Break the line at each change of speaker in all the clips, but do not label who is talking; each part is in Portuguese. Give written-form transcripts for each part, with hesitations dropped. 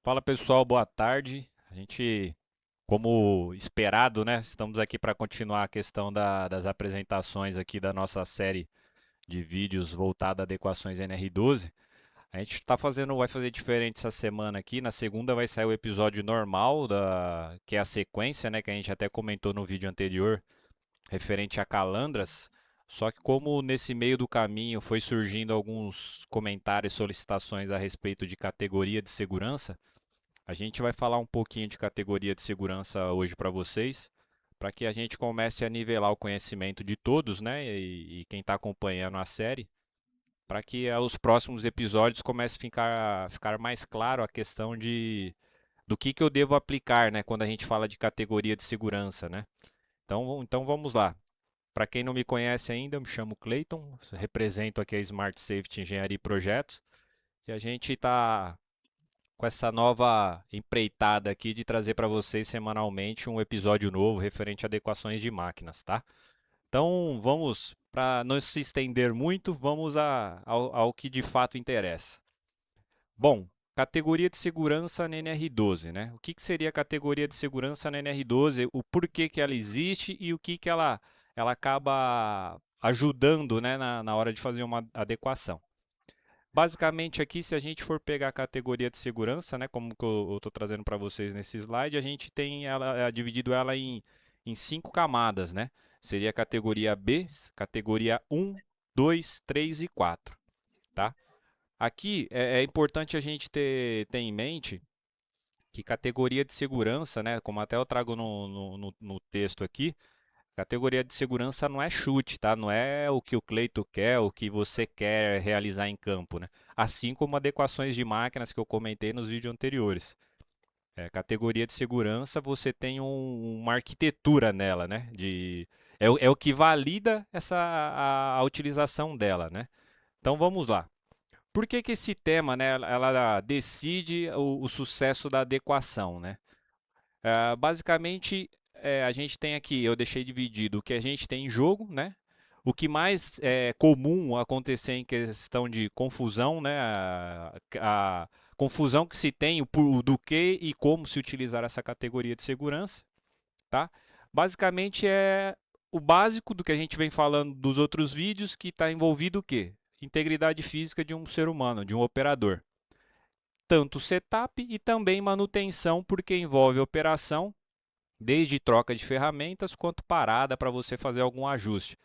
Fala pessoal, boa tarde. A gente, como esperado, né? Estamos aqui para continuar a questão das apresentações aqui da nossa série de vídeos voltada a adequações NR12. A gente vai fazer diferente essa semana aqui. Na segunda vai sair o episódio normal, que é a sequência, né? Que a gente até comentou no vídeo anterior, referente a calandras. Só que como nesse meio do caminho foi surgindo alguns comentários e solicitações a respeito de categoria de segurança, a gente vai falar um pouquinho de categoria de segurança hoje para vocês, para que a gente comece a nivelar o conhecimento de todos, né? E quem está acompanhando a série, para que os próximos episódios comece a ficar mais claro a questão do que eu devo aplicar, né? Quando a gente fala de categoria de segurança, né? Então vamos lá. Para quem não me conhece ainda, eu me chamo Clayton, represento aqui a Smart Safety Engenharia e Projetos, e a gente está com essa nova empreitada aqui de trazer para vocês semanalmente um episódio novo referente a adequações de máquinas, tá? Então vamos, para não se estender muito, vamos ao que de fato interessa. Bom, categoria de segurança na NR12, né? O que seria a categoria de segurança na NR12, o porquê que ela existe e o que ela acaba ajudando, né, na hora de fazer uma adequação. Basicamente aqui, se a gente for pegar a categoria de segurança, né, como que eu estou trazendo para vocês nesse slide, a gente tem dividido ela em cinco camadas, né? Seria a categoria B, categoria 1, 2, 3 e 4, tá? Aqui é importante a gente ter em mente que categoria de segurança, né, como até eu trago no texto aqui, categoria de segurança não é chute, tá? Não é o que o Cleito quer, o que você quer realizar em campo, né? Assim como adequações de máquinas que eu comentei nos vídeos anteriores. Categoria de segurança, você tem uma arquitetura nela, né? É o que valida a utilização dela, né? Então vamos lá. Por que esse tema, né, ela decide o sucesso da adequação, né? Basicamente, a gente tem aqui, eu deixei dividido o que a gente tem em jogo, né? O que mais é comum acontecer em questão de confusão, né? A confusão que se tem o do que e como se utilizar essa categoria de segurança, tá? Basicamente é o básico do que a gente vem falando dos outros vídeos, que está envolvido o quê? Integridade física de um ser humano, de um operador. Tanto setup e também manutenção, porque envolve operação desde troca de ferramentas quanto parada para você fazer algum ajuste.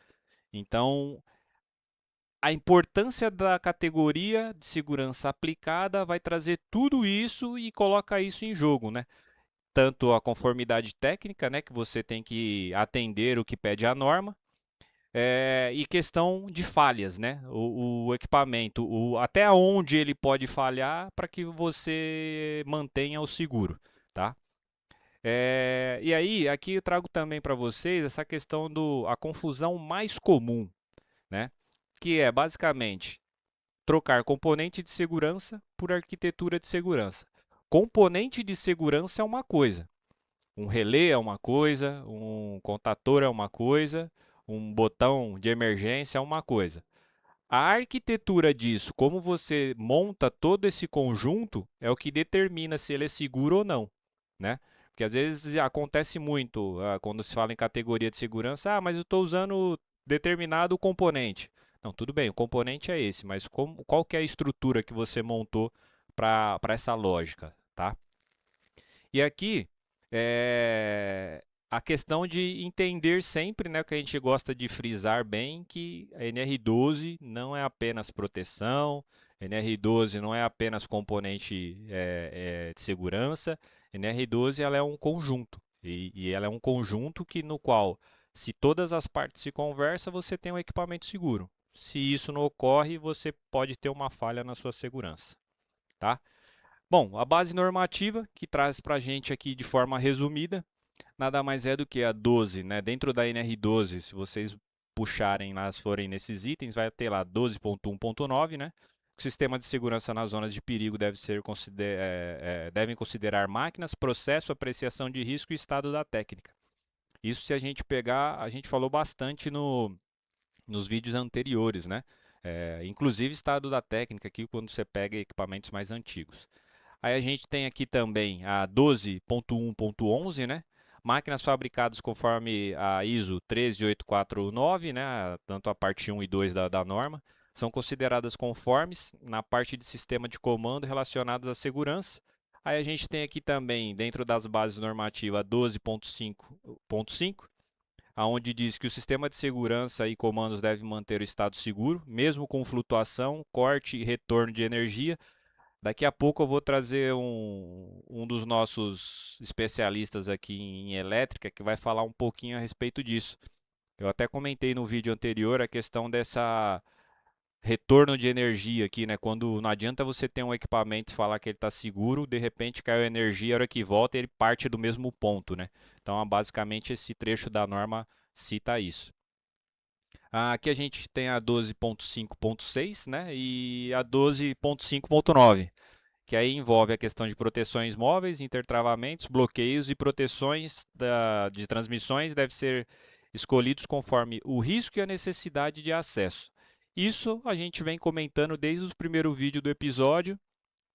Então, a importância da categoria de segurança aplicada vai trazer tudo isso e coloca isso em jogo, né? Tanto a conformidade técnica, né, que você tem que atender o que pede a norma, e questão de falhas, né? O equipamento, até onde ele pode falhar para que você mantenha o seguro, tá? E aí, aqui eu trago também para vocês essa questão a confusão mais comum, né? Que é basicamente trocar componente de segurança por arquitetura de segurança. Componente de segurança é uma coisa, um relé é uma coisa, um contator é uma coisa, um botão de emergência é uma coisa. A arquitetura disso, como você monta todo esse conjunto, é o que determina se ele é seguro ou não, né? Porque às vezes acontece muito, quando se fala em categoria de segurança, mas eu estou usando determinado componente. Não, tudo bem, o componente é esse, mas qual que é a estrutura que você montou para essa lógica, tá? E aqui a questão de entender sempre, né, o que a gente gosta de frisar bem, que a NR12 não é apenas proteção, a NR12 não é apenas componente de segurança, a NR12 ela é um conjunto, e ela é um conjunto no qual, se todas as partes se conversam, você tem um equipamento seguro. Se isso não ocorre, você pode ter uma falha na sua segurança, tá? Bom, a base normativa que traz para a gente aqui de forma resumida, nada mais é do que a 12, né? Dentro da NR12, se vocês puxarem lá, se forem nesses itens, vai ter lá 12.1.9, né? O sistema de segurança nas zonas de perigo devem considerar máquinas, processo, apreciação de risco e estado da técnica. Isso se a gente pegar, a gente falou bastante nos vídeos anteriores, né? Inclusive estado da técnica aqui quando você pega equipamentos mais antigos. Aí a gente tem aqui também a 12.1.11, né? Máquinas fabricadas conforme a ISO 13849, né? Tanto a parte 1 e 2 da norma, são consideradas conformes na parte de sistema de comando relacionados à segurança. Aí a gente tem aqui também, dentro das bases normativas, a 12.5.5, aonde diz que o sistema de segurança e comandos deve manter o estado seguro, mesmo com flutuação, corte e retorno de energia. Daqui a pouco eu vou trazer um dos nossos especialistas aqui em elétrica que vai falar um pouquinho a respeito disso. Eu até comentei no vídeo anterior a questão dessa retorno de energia aqui, né? Quando não adianta você ter um equipamento e falar que ele está seguro, de repente caiu a energia, a hora que volta ele parte do mesmo ponto, né? Então, basicamente esse trecho da norma cita isso. Aqui a gente tem a 12.5.6, né? E a 12.5.9, que aí envolve a questão de proteções móveis, intertravamentos, bloqueios e proteções de transmissões devem ser escolhidos conforme o risco e a necessidade de acesso. Isso a gente vem comentando desde o primeiro vídeo do episódio,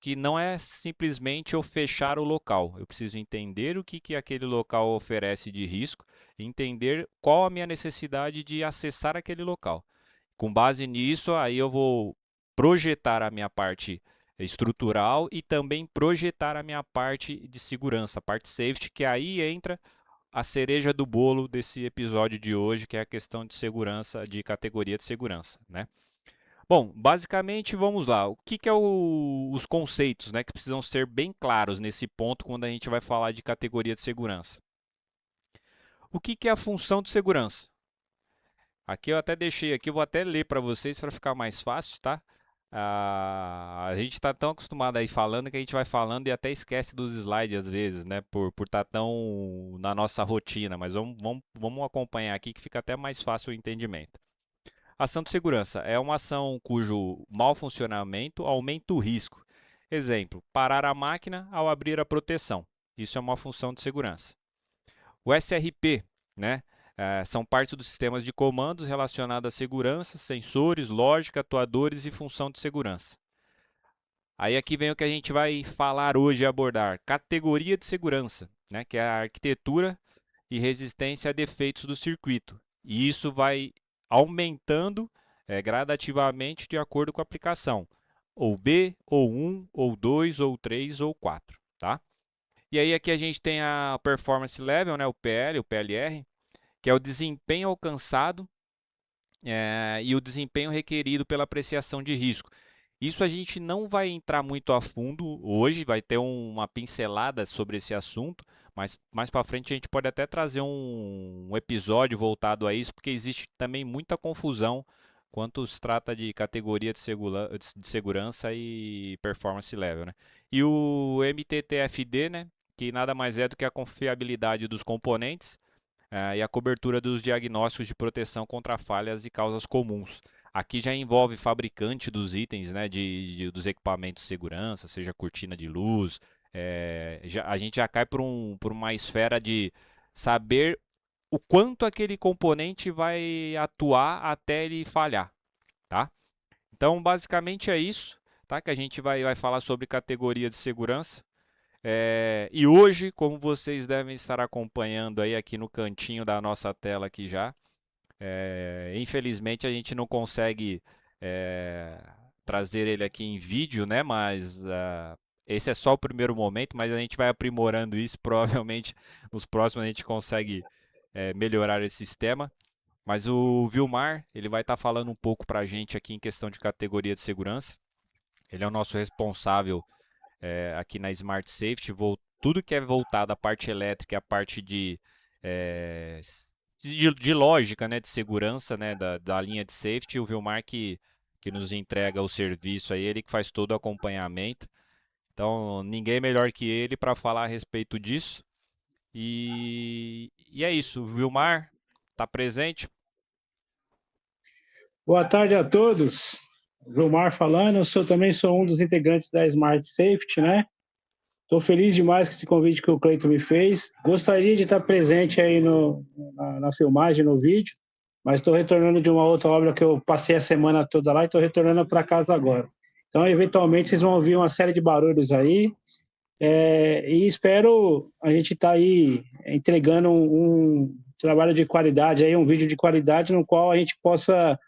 que não é simplesmente eu fechar o local. Eu preciso entender o que aquele local oferece de risco, entender qual a minha necessidade de acessar aquele local. Com base nisso, aí eu vou projetar a minha parte estrutural e também projetar a minha parte de segurança, a parte safety, que aí entra a cereja do bolo desse episódio de hoje, que é a questão de segurança, de categoria de segurança, né? Bom, basicamente, vamos lá. O que é os conceitos, né, que precisam ser bem claros nesse ponto quando a gente vai falar de categoria de segurança? O que é a função de segurança? Aqui eu até deixei aqui, eu vou até ler para vocês para ficar mais fácil, tá? A gente está tão acostumado aí falando que a gente vai falando e até esquece dos slides às vezes, né? Por estar tão na nossa rotina, mas vamos acompanhar aqui que fica até mais fácil o entendimento. Ação de segurança é uma ação cujo mau funcionamento aumenta o risco. Exemplo, parar a máquina ao abrir a proteção. Isso é uma função de segurança. O SRP, né? São partes dos sistemas de comandos relacionados à segurança, sensores, lógica, atuadores e função de segurança. Aí aqui vem o que a gente vai falar hoje e abordar. Categoria de segurança, né? Que é a arquitetura e resistência a defeitos do circuito. E isso vai aumentando gradativamente de acordo com a aplicação. Ou B, ou 1, ou 2, ou 3, ou 4. Tá? E aí aqui a gente tem a Performance Level, né, o PL, o PLR, que é o desempenho alcançado e o desempenho requerido pela apreciação de risco. Isso a gente não vai entrar muito a fundo hoje, vai ter uma pincelada sobre esse assunto, mas mais para frente a gente pode até trazer um episódio voltado a isso, porque existe também muita confusão quando se trata de categoria de segurança e performance level, né? E o MTTFD, né, que nada mais é do que a confiabilidade dos componentes e a cobertura dos diagnósticos de proteção contra falhas e causas comuns. Aqui já envolve fabricante dos itens, né, dos equipamentos de segurança, seja cortina de luz. A gente já cai por uma esfera de saber o quanto aquele componente vai atuar até ele falhar, tá? Então, basicamente é isso, tá? Que a gente vai falar sobre categoria de segurança. E hoje, como vocês devem estar acompanhando aí aqui no cantinho da nossa tela aqui já, infelizmente a gente não consegue trazer ele aqui em vídeo, né? Mas esse é só o primeiro momento, mas a gente vai aprimorando isso. Provavelmente nos próximos a gente consegue melhorar esse sistema. Mas o Vilmar, ele vai estar falando um pouco para a gente aqui em questão de categoria de segurança. Ele é o nosso responsável aqui na Smart Safety, tudo que é voltado à parte elétrica e à parte é, de lógica, né, de segurança, né, da linha de safety, o Vilmar que nos entrega o serviço aí, ele que faz todo o acompanhamento. Então, ninguém melhor que ele para falar a respeito disso. E é isso, o Vilmar está presente?
Boa tarde a todos. Vilmar falando, também sou um dos integrantes da Smart Safety, né? Estou feliz demais com esse convite que o Cleiton me fez. Gostaria de estar presente aí na filmagem, no vídeo, mas estou retornando de uma outra obra que eu passei a semana toda lá e estou retornando para casa agora. Então, eventualmente, vocês vão ouvir uma série de barulhos aí. E espero a gente estar aí entregando um trabalho de qualidade, aí, um vídeo de qualidade no qual a gente possa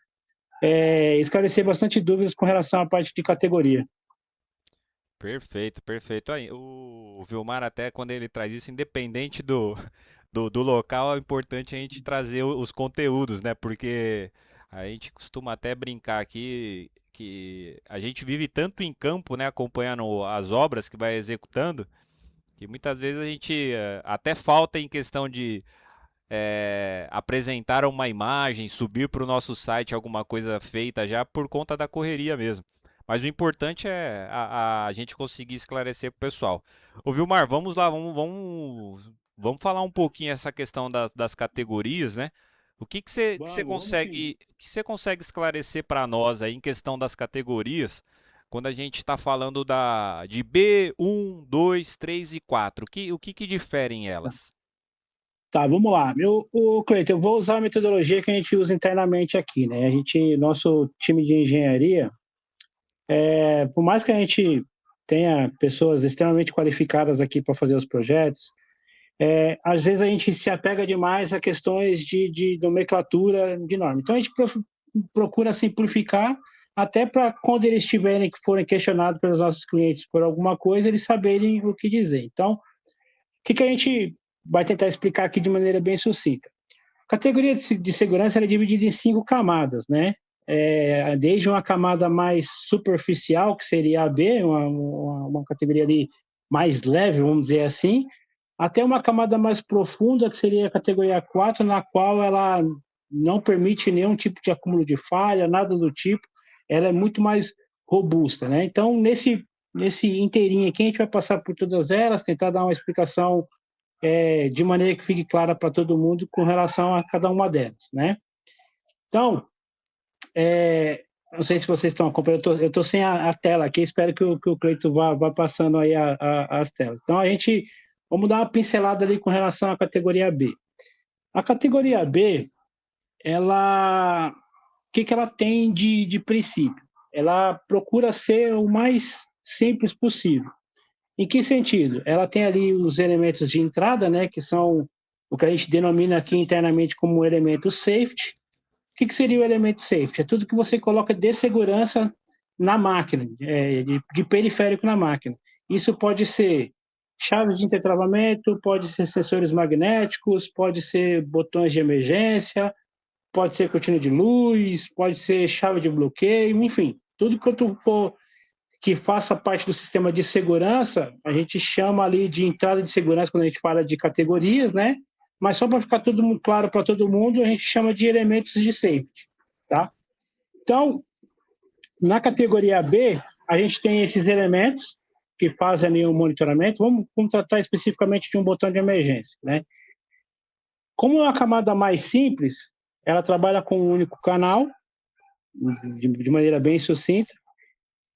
esclarecer bastante dúvidas com relação à parte de categoria.
Perfeito, perfeito. Aí, o Vilmar, até quando ele traz isso, independente do local, é importante a gente trazer os conteúdos, né? Porque a gente costuma até brincar aqui que a gente vive tanto em campo, né? Acompanhando as obras que vai executando, que muitas vezes a gente até falta em questão de apresentar uma imagem, subir para o nosso site alguma coisa feita já por conta da correria mesmo. Mas o importante é a gente conseguir esclarecer para o pessoal. Ô Vilmar, vamos lá, vamos falar um pouquinho essa questão das categorias, né? O
Vamos sim.
que você consegue esclarecer para nós aí em questão das categorias, quando a gente está falando de B1, 2, 3 e 4? O que diferem elas?
Tá, vamos lá. Cleiton, eu vou usar a metodologia que a gente usa internamente aqui, né? Nosso time de engenharia, por mais que a gente tenha pessoas extremamente qualificadas aqui para fazer os projetos, às vezes a gente se apega demais a questões de nomenclatura de norma. Então a gente procura simplificar até para quando eles forem questionados pelos nossos clientes por alguma coisa, eles saberem o que dizer. Então, o que a gente vai tentar explicar aqui de maneira bem sucinta? A categoria de segurança é dividida em 5 camadas, né? Desde uma camada mais superficial, que seria a B, uma categoria ali mais leve, vamos dizer assim, até uma camada mais profunda, que seria a categoria 4, na qual ela não permite nenhum tipo de acúmulo de falha, nada do tipo, ela é muito mais robusta, né? Então, nesse inteirinho aqui, a gente vai passar por todas elas, tentar dar uma explicação de maneira que fique clara para todo mundo com relação a cada uma delas, né? Então, não sei se vocês estão acompanhando, eu estou sem a tela aqui, espero que o Cleito vá passando aí as telas. Então, vamos dar uma pincelada ali com relação à categoria B. A categoria B, o que ela tem de princípio? Ela procura ser o mais simples possível. Em que sentido? Ela tem ali os elementos de entrada, né, que são o que a gente denomina aqui internamente como elemento safety. O que seria o elemento safety? É tudo que você coloca de segurança na máquina, de periférico na máquina. Isso pode ser chaves de intertravamento, pode ser sensores magnéticos, pode ser botões de emergência, pode ser cortina de luz, pode ser chave de bloqueio, enfim, tudo que faça parte do sistema de segurança, a gente chama ali de entrada de segurança quando a gente fala de categorias, né? Mas só para ficar tudo claro para todo mundo, a gente chama de elementos de safety, tá? Então, na categoria B, a gente tem esses elementos que fazem ali o monitoramento. Vamos tratar especificamente de um botão de emergência, né? Como é uma camada mais simples, ela trabalha com um único canal, de maneira bem sucinta.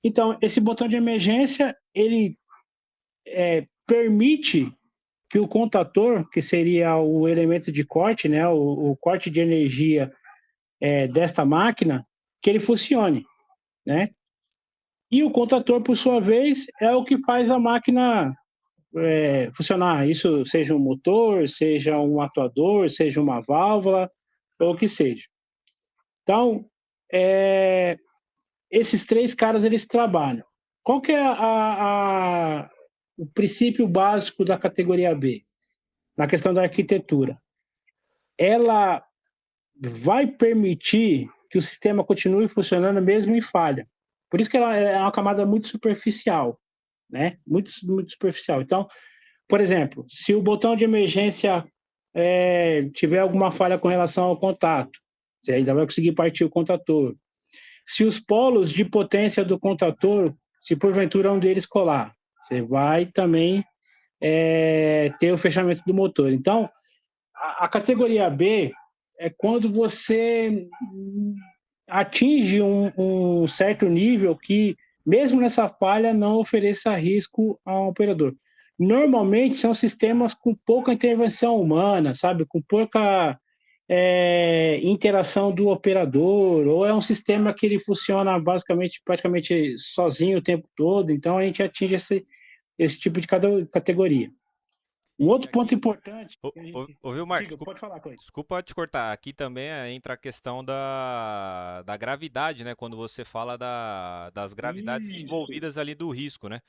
Então, esse botão de emergência, ele permite que o contator, que seria o elemento de corte, né, o corte de energia desta máquina, que ele funcione, né? E o contator, por sua vez, é o que faz a máquina funcionar. Isso seja um motor, seja um atuador, seja uma válvula, ou o que seja. Então, esses 3 caras, eles trabalham. Qual que é o princípio básico da categoria B? Na questão da arquitetura. Ela vai permitir que o sistema continue funcionando mesmo em falha. Por isso que ela é uma camada muito superficial, né? Muito, muito superficial. Então, por exemplo, se o botão de emergência tiver alguma falha com relação ao contato, você ainda vai conseguir partir o contator. Se os polos de potência do contator, se porventura um deles colar, você vai também ter o fechamento do motor. Então, a categoria B é quando você atinge um certo nível que, mesmo nessa falha, não ofereça risco ao operador. Normalmente são sistemas com pouca intervenção humana, sabe? Com pouca interação do operador, ou é um sistema que ele funciona basicamente, praticamente sozinho o tempo todo, então a gente atinge esse tipo de categoria. Um
E
outro ponto
aqui,
importante que a gente...
ô, Vilmar,
Diga, pode falar, Cleiton.
desculpa te cortar. Aqui também entra a questão da gravidade, né? Quando você fala das gravidades
Isso,
envolvidas ali do risco, né?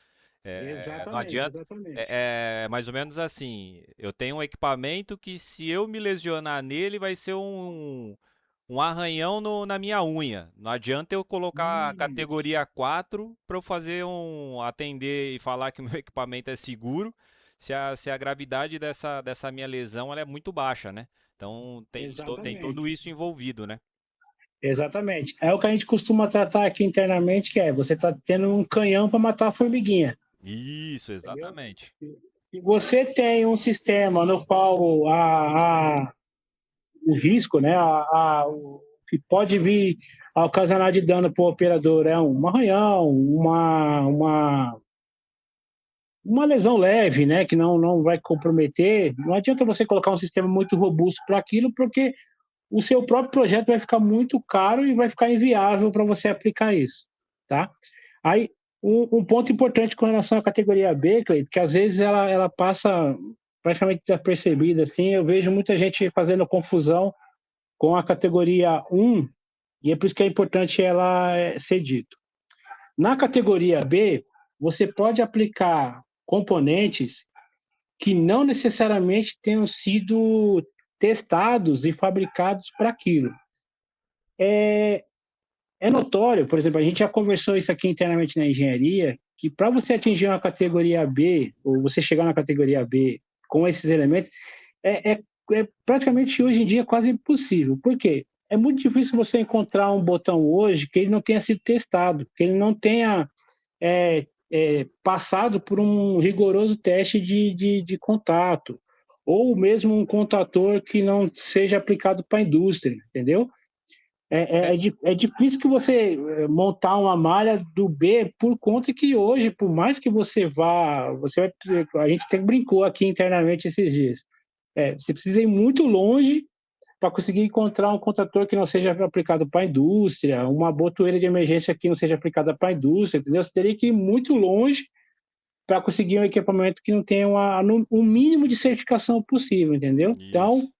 Não
exatamente,
adianta.
exatamente.
É mais ou menos assim. Eu tenho um equipamento que se eu me lesionar nele vai ser um arranhão na minha unha. Não adianta eu colocar a
Isso,
categoria 4 para eu fazer atender e falar que o meu equipamento é seguro, se a gravidade dessa minha lesão ela é muito baixa, né? Então tem tudo
exatamente.
isso envolvido, né?
Exatamente. É o que a gente costuma tratar aqui internamente, que é você está tendo um canhão para matar a formiguinha,
Isso,
entendeu?
exatamente.
Se você tem um sistema no qual o risco, né, o que pode vir a ocasionar de dano para o operador é um arranhão, uma lesão leve, né, que não vai comprometer, não adianta você colocar um sistema muito robusto para aquilo, porque o seu próprio projeto vai ficar muito caro e vai ficar inviável para você aplicar isso, tá? Aí, um ponto importante com relação à categoria B, Cleiton, que às vezes ela passa praticamente desapercebida, assim, eu vejo muita gente fazendo confusão com a categoria 1, e é por isso que é importante ela ser dito. Na categoria B, você pode aplicar componentes que não necessariamente tenham sido testados e fabricados para aquilo. É notório, por exemplo, a gente já conversou isso aqui internamente na engenharia, que para você atingir uma categoria B, ou você chegar na categoria B com esses elementos, é praticamente hoje em dia quase impossível. Por quê? É muito difícil você encontrar um botão hoje que ele não tenha sido testado, que ele não tenha passado por um rigoroso teste de contato, ou mesmo um contator que não seja aplicado para a indústria, entendeu?
É,
É difícil que você montar uma malha do B por conta que hoje, por mais que você vá, a gente até brincou aqui internamente esses dias. Você precisa ir muito longe para conseguir encontrar um contator que não seja aplicado para a indústria, uma botoeira de emergência que não seja aplicada para a indústria, entendeu? Você teria que ir muito longe para conseguir um equipamento que não tenha um mínimo de certificação possível, entendeu? Então,
isso.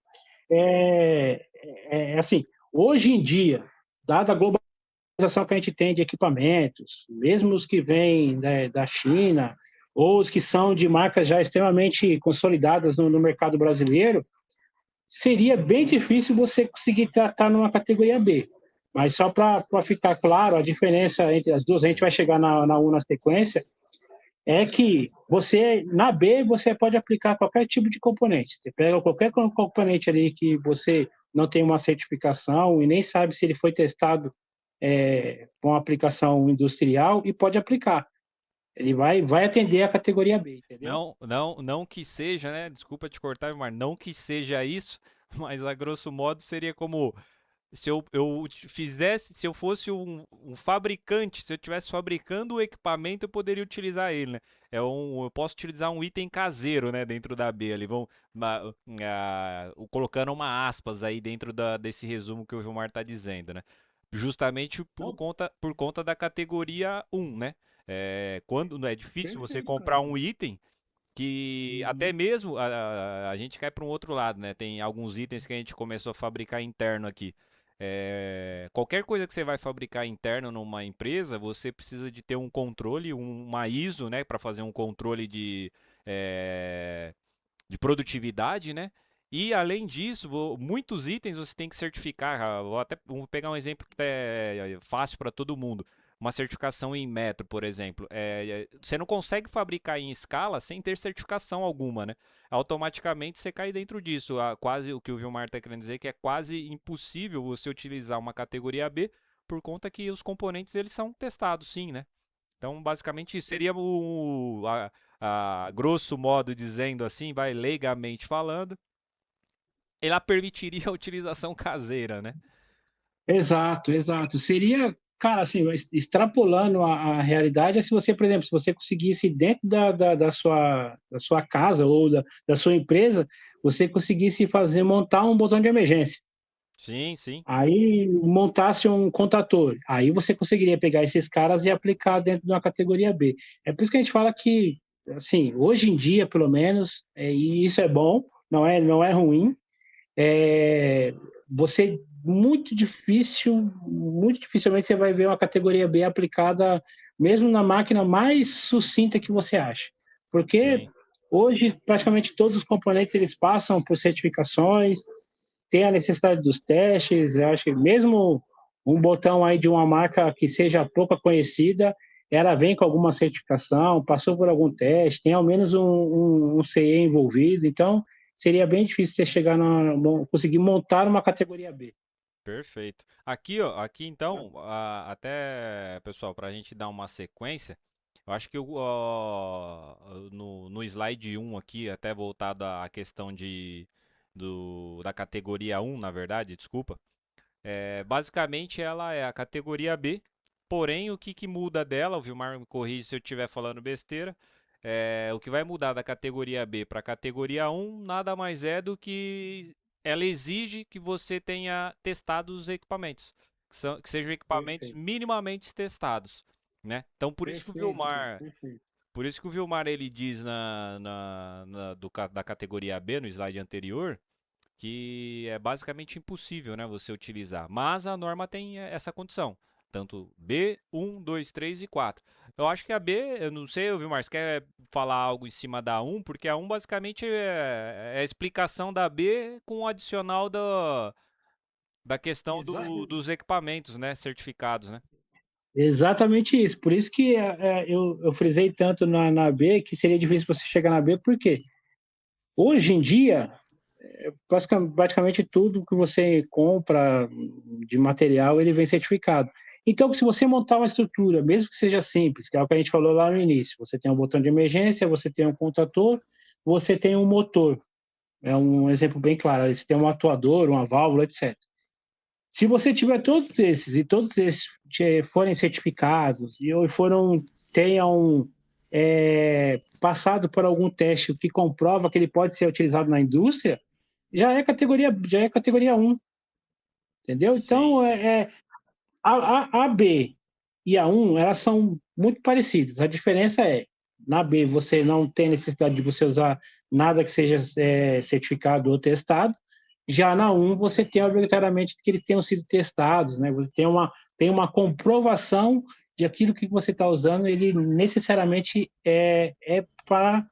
assim, hoje em dia, dada a globalização que a gente tem de equipamentos, mesmo os que vêm, né, da China, ou os que são de marcas já extremamente consolidadas no mercado brasileiro, seria bem difícil você conseguir estar numa categoria B. Mas só para ficar claro, a diferença entre as duas, a gente
Sim.
vai chegar na U na sequência, é que você, na B, você pode aplicar qualquer tipo de componente. Você pega qualquer componente ali que você não tem uma certificação e nem sabe se ele foi testado com aplicação industrial e pode aplicar. Ele vai atender a categoria B, entendeu?
Não que seja, né? Desculpa te cortar, mas não que seja isso, mas a grosso modo seria como se eu fizesse, se eu fosse um fabricante, se eu estivesse fabricando o equipamento, eu poderia utilizar ele, né? Eu posso utilizar um item caseiro, né, dentro da B ali, colocando uma aspas aí dentro desse resumo que o Gilmar está dizendo, né? Justamente
Não,
por conta da categoria 1, né? Quando é difícil você
perfeito,
comprar
Cleiton.
um item que até
Uhum.
mesmo a gente cai para um outro lado, né? Tem alguns itens que a gente começou a fabricar interno aqui. Qualquer coisa que você vai fabricar interno numa empresa, você precisa de ter um controle, uma ISO, né, para fazer um controle de produtividade, né? E além disso, muitos itens você tem que certificar. Vou pegar um exemplo que é fácil para todo mundo. Uma certificação em metro, por exemplo. Você não consegue fabricar em escala sem ter certificação alguma, né? Automaticamente você cai dentro disso. Quase o que o Vilmar está querendo dizer que é quase impossível você utilizar uma categoria B por conta que os componentes eles são testados, sim, né? Então, basicamente, isso seria grosso modo dizendo assim, vai leigamente falando, ela permitiria a utilização caseira, né?
Exato, exato. Seria, cara, assim, extrapolando a realidade, é se você, por exemplo, se você conseguisse dentro da sua casa ou da sua empresa, você conseguisse montar um botão de emergência.
Sim, sim,
Aí montasse um contator. Aí você conseguiria pegar esses caras e aplicar dentro de uma categoria B. É por isso que a gente fala que, assim, hoje em dia, pelo menos, e isso é bom, não é ruim, é, você muito dificilmente você vai ver uma categoria B aplicada mesmo na máquina mais sucinta que você acha. Porque
sim.
hoje praticamente todos os componentes eles passam por certificações, tem a necessidade dos testes, eu acho que mesmo um botão aí de uma marca que seja pouco conhecida, ela vem com alguma certificação, passou por algum teste, tem ao menos um CE envolvido, então seria bem difícil você chegar conseguir montar uma categoria B.
Perfeito. Aqui, ó, aqui então, até, pessoal, para a gente dar uma sequência, eu acho que no slide um aqui, até voltado à questão da categoria um, na verdade, desculpa, basicamente ela é a categoria B, porém o que, que muda dela, o Vilmar me corrige se eu estiver falando besteira, o que vai mudar da categoria B para a categoria um nada mais é do que ela exige que você tenha testado os equipamentos, que sejam equipamentos
Perfeito,
minimamente testados, né? Então
perfeito, perfeito.
Por isso que o Vilmar ele diz da categoria B no slide anterior, que é basicamente impossível, né, você utilizar. Mas a norma tem essa condição, tanto B, 1, 2, 3 e 4. Eu acho que a B, eu não sei, Vilmar, você quer falar algo em cima da 1? Porque a 1 basicamente é a explicação da B com o adicional da questão
Exa
dos equipamentos, né, certificados, né?
Exatamente isso. Por isso que eu frisei tanto na B que seria difícil você chegar na B, porque hoje em dia praticamente tudo que você compra de material, ele vem certificado. Então, se você montar uma estrutura, mesmo que seja simples, que é o que a gente falou lá no início, você tem um botão de emergência, você tem um contator, você tem um motor. É um exemplo bem claro. Você tem um atuador, uma válvula, etc. Se você tiver todos esses e todos esses forem certificados e tenham passado por algum teste que comprova que ele pode ser utilizado na indústria, já é categoria um, entendeu?
Sim,
Então,
sim.
a B e a 1, elas são muito parecidas. A diferença é, na B você não tem necessidade de você usar nada que seja certificado ou testado, já na 1 você tem obrigatoriamente que eles tenham sido testados, né? Você tem uma comprovação de aquilo que você está usando, ele necessariamente é para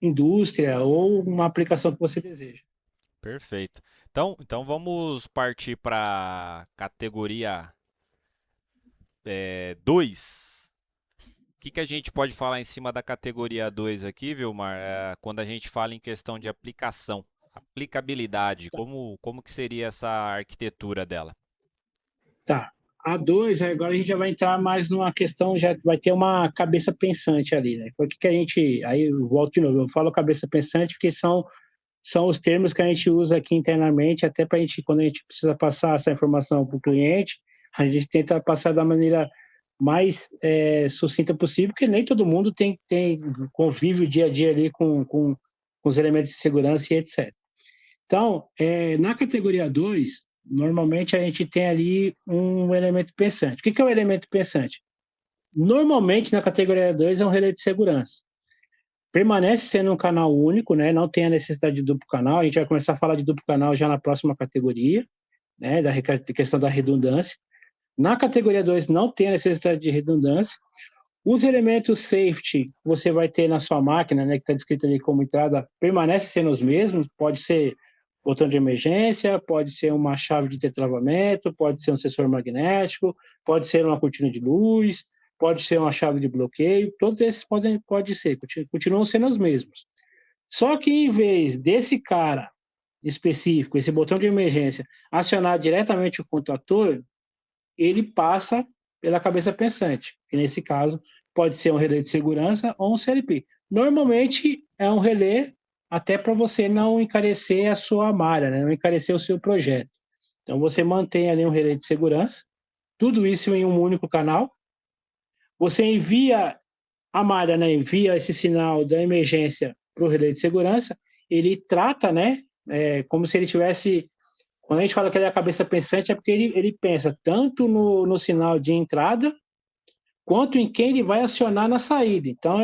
indústria ou uma aplicação que você deseja.
Perfeito. Então vamos partir para a categoria 2. O que que a gente pode falar em cima da categoria 2 aqui, Vilmar? Quando a gente fala em questão de aplicação, aplicabilidade, como que seria essa arquitetura dela?
Tá. A 2, agora a gente já vai entrar mais numa questão, já vai ter uma cabeça pensante ali, né? Por que que a gente. Aí eu volto de novo, eu falo cabeça pensante porque são os termos que a gente usa aqui internamente, até para a gente, quando a gente precisa passar essa informação para o cliente, a gente tenta passar da maneira mais sucinta possível, porque nem todo mundo convive o dia a dia ali com os elementos de segurança e etc. Então, na categoria 2, normalmente a gente tem ali um elemento pensante. O que é o elemento pensante? Normalmente, na categoria 2 é um relé de segurança. Permanece sendo um canal único, né? Não tem a necessidade de duplo canal. A gente vai começar a falar de duplo canal já na próxima categoria, né? Da questão da redundância. Na categoria 2 não tem a necessidade de redundância. Os elementos safety que você vai ter na sua máquina, né, que está descrito ali como entrada, permanece sendo os mesmos. Pode ser botão de emergência, pode ser uma chave de tetravamento, pode ser um sensor magnético, pode ser uma cortina de luz, pode ser uma chave de bloqueio. Todos esses pode ser, continuam sendo os mesmos. Só que em vez desse cara específico, esse botão de emergência, acionar diretamente o contator, ele passa pela cabeça pensante, que nesse caso pode ser um relé de segurança ou um CLP. Normalmente é um relé até para você não encarecer a sua malha, né? Não encarecer o seu projeto. Então você mantém ali um relé de segurança, tudo isso em um único canal. Você envia a malha, né? Envia esse sinal da emergência para o relé de segurança. Ele trata, né? Como se ele tivesse Quando a gente fala que ele é a cabeça pensante, é porque ele pensa tanto no sinal de entrada, quanto em quem ele vai acionar na saída. Então,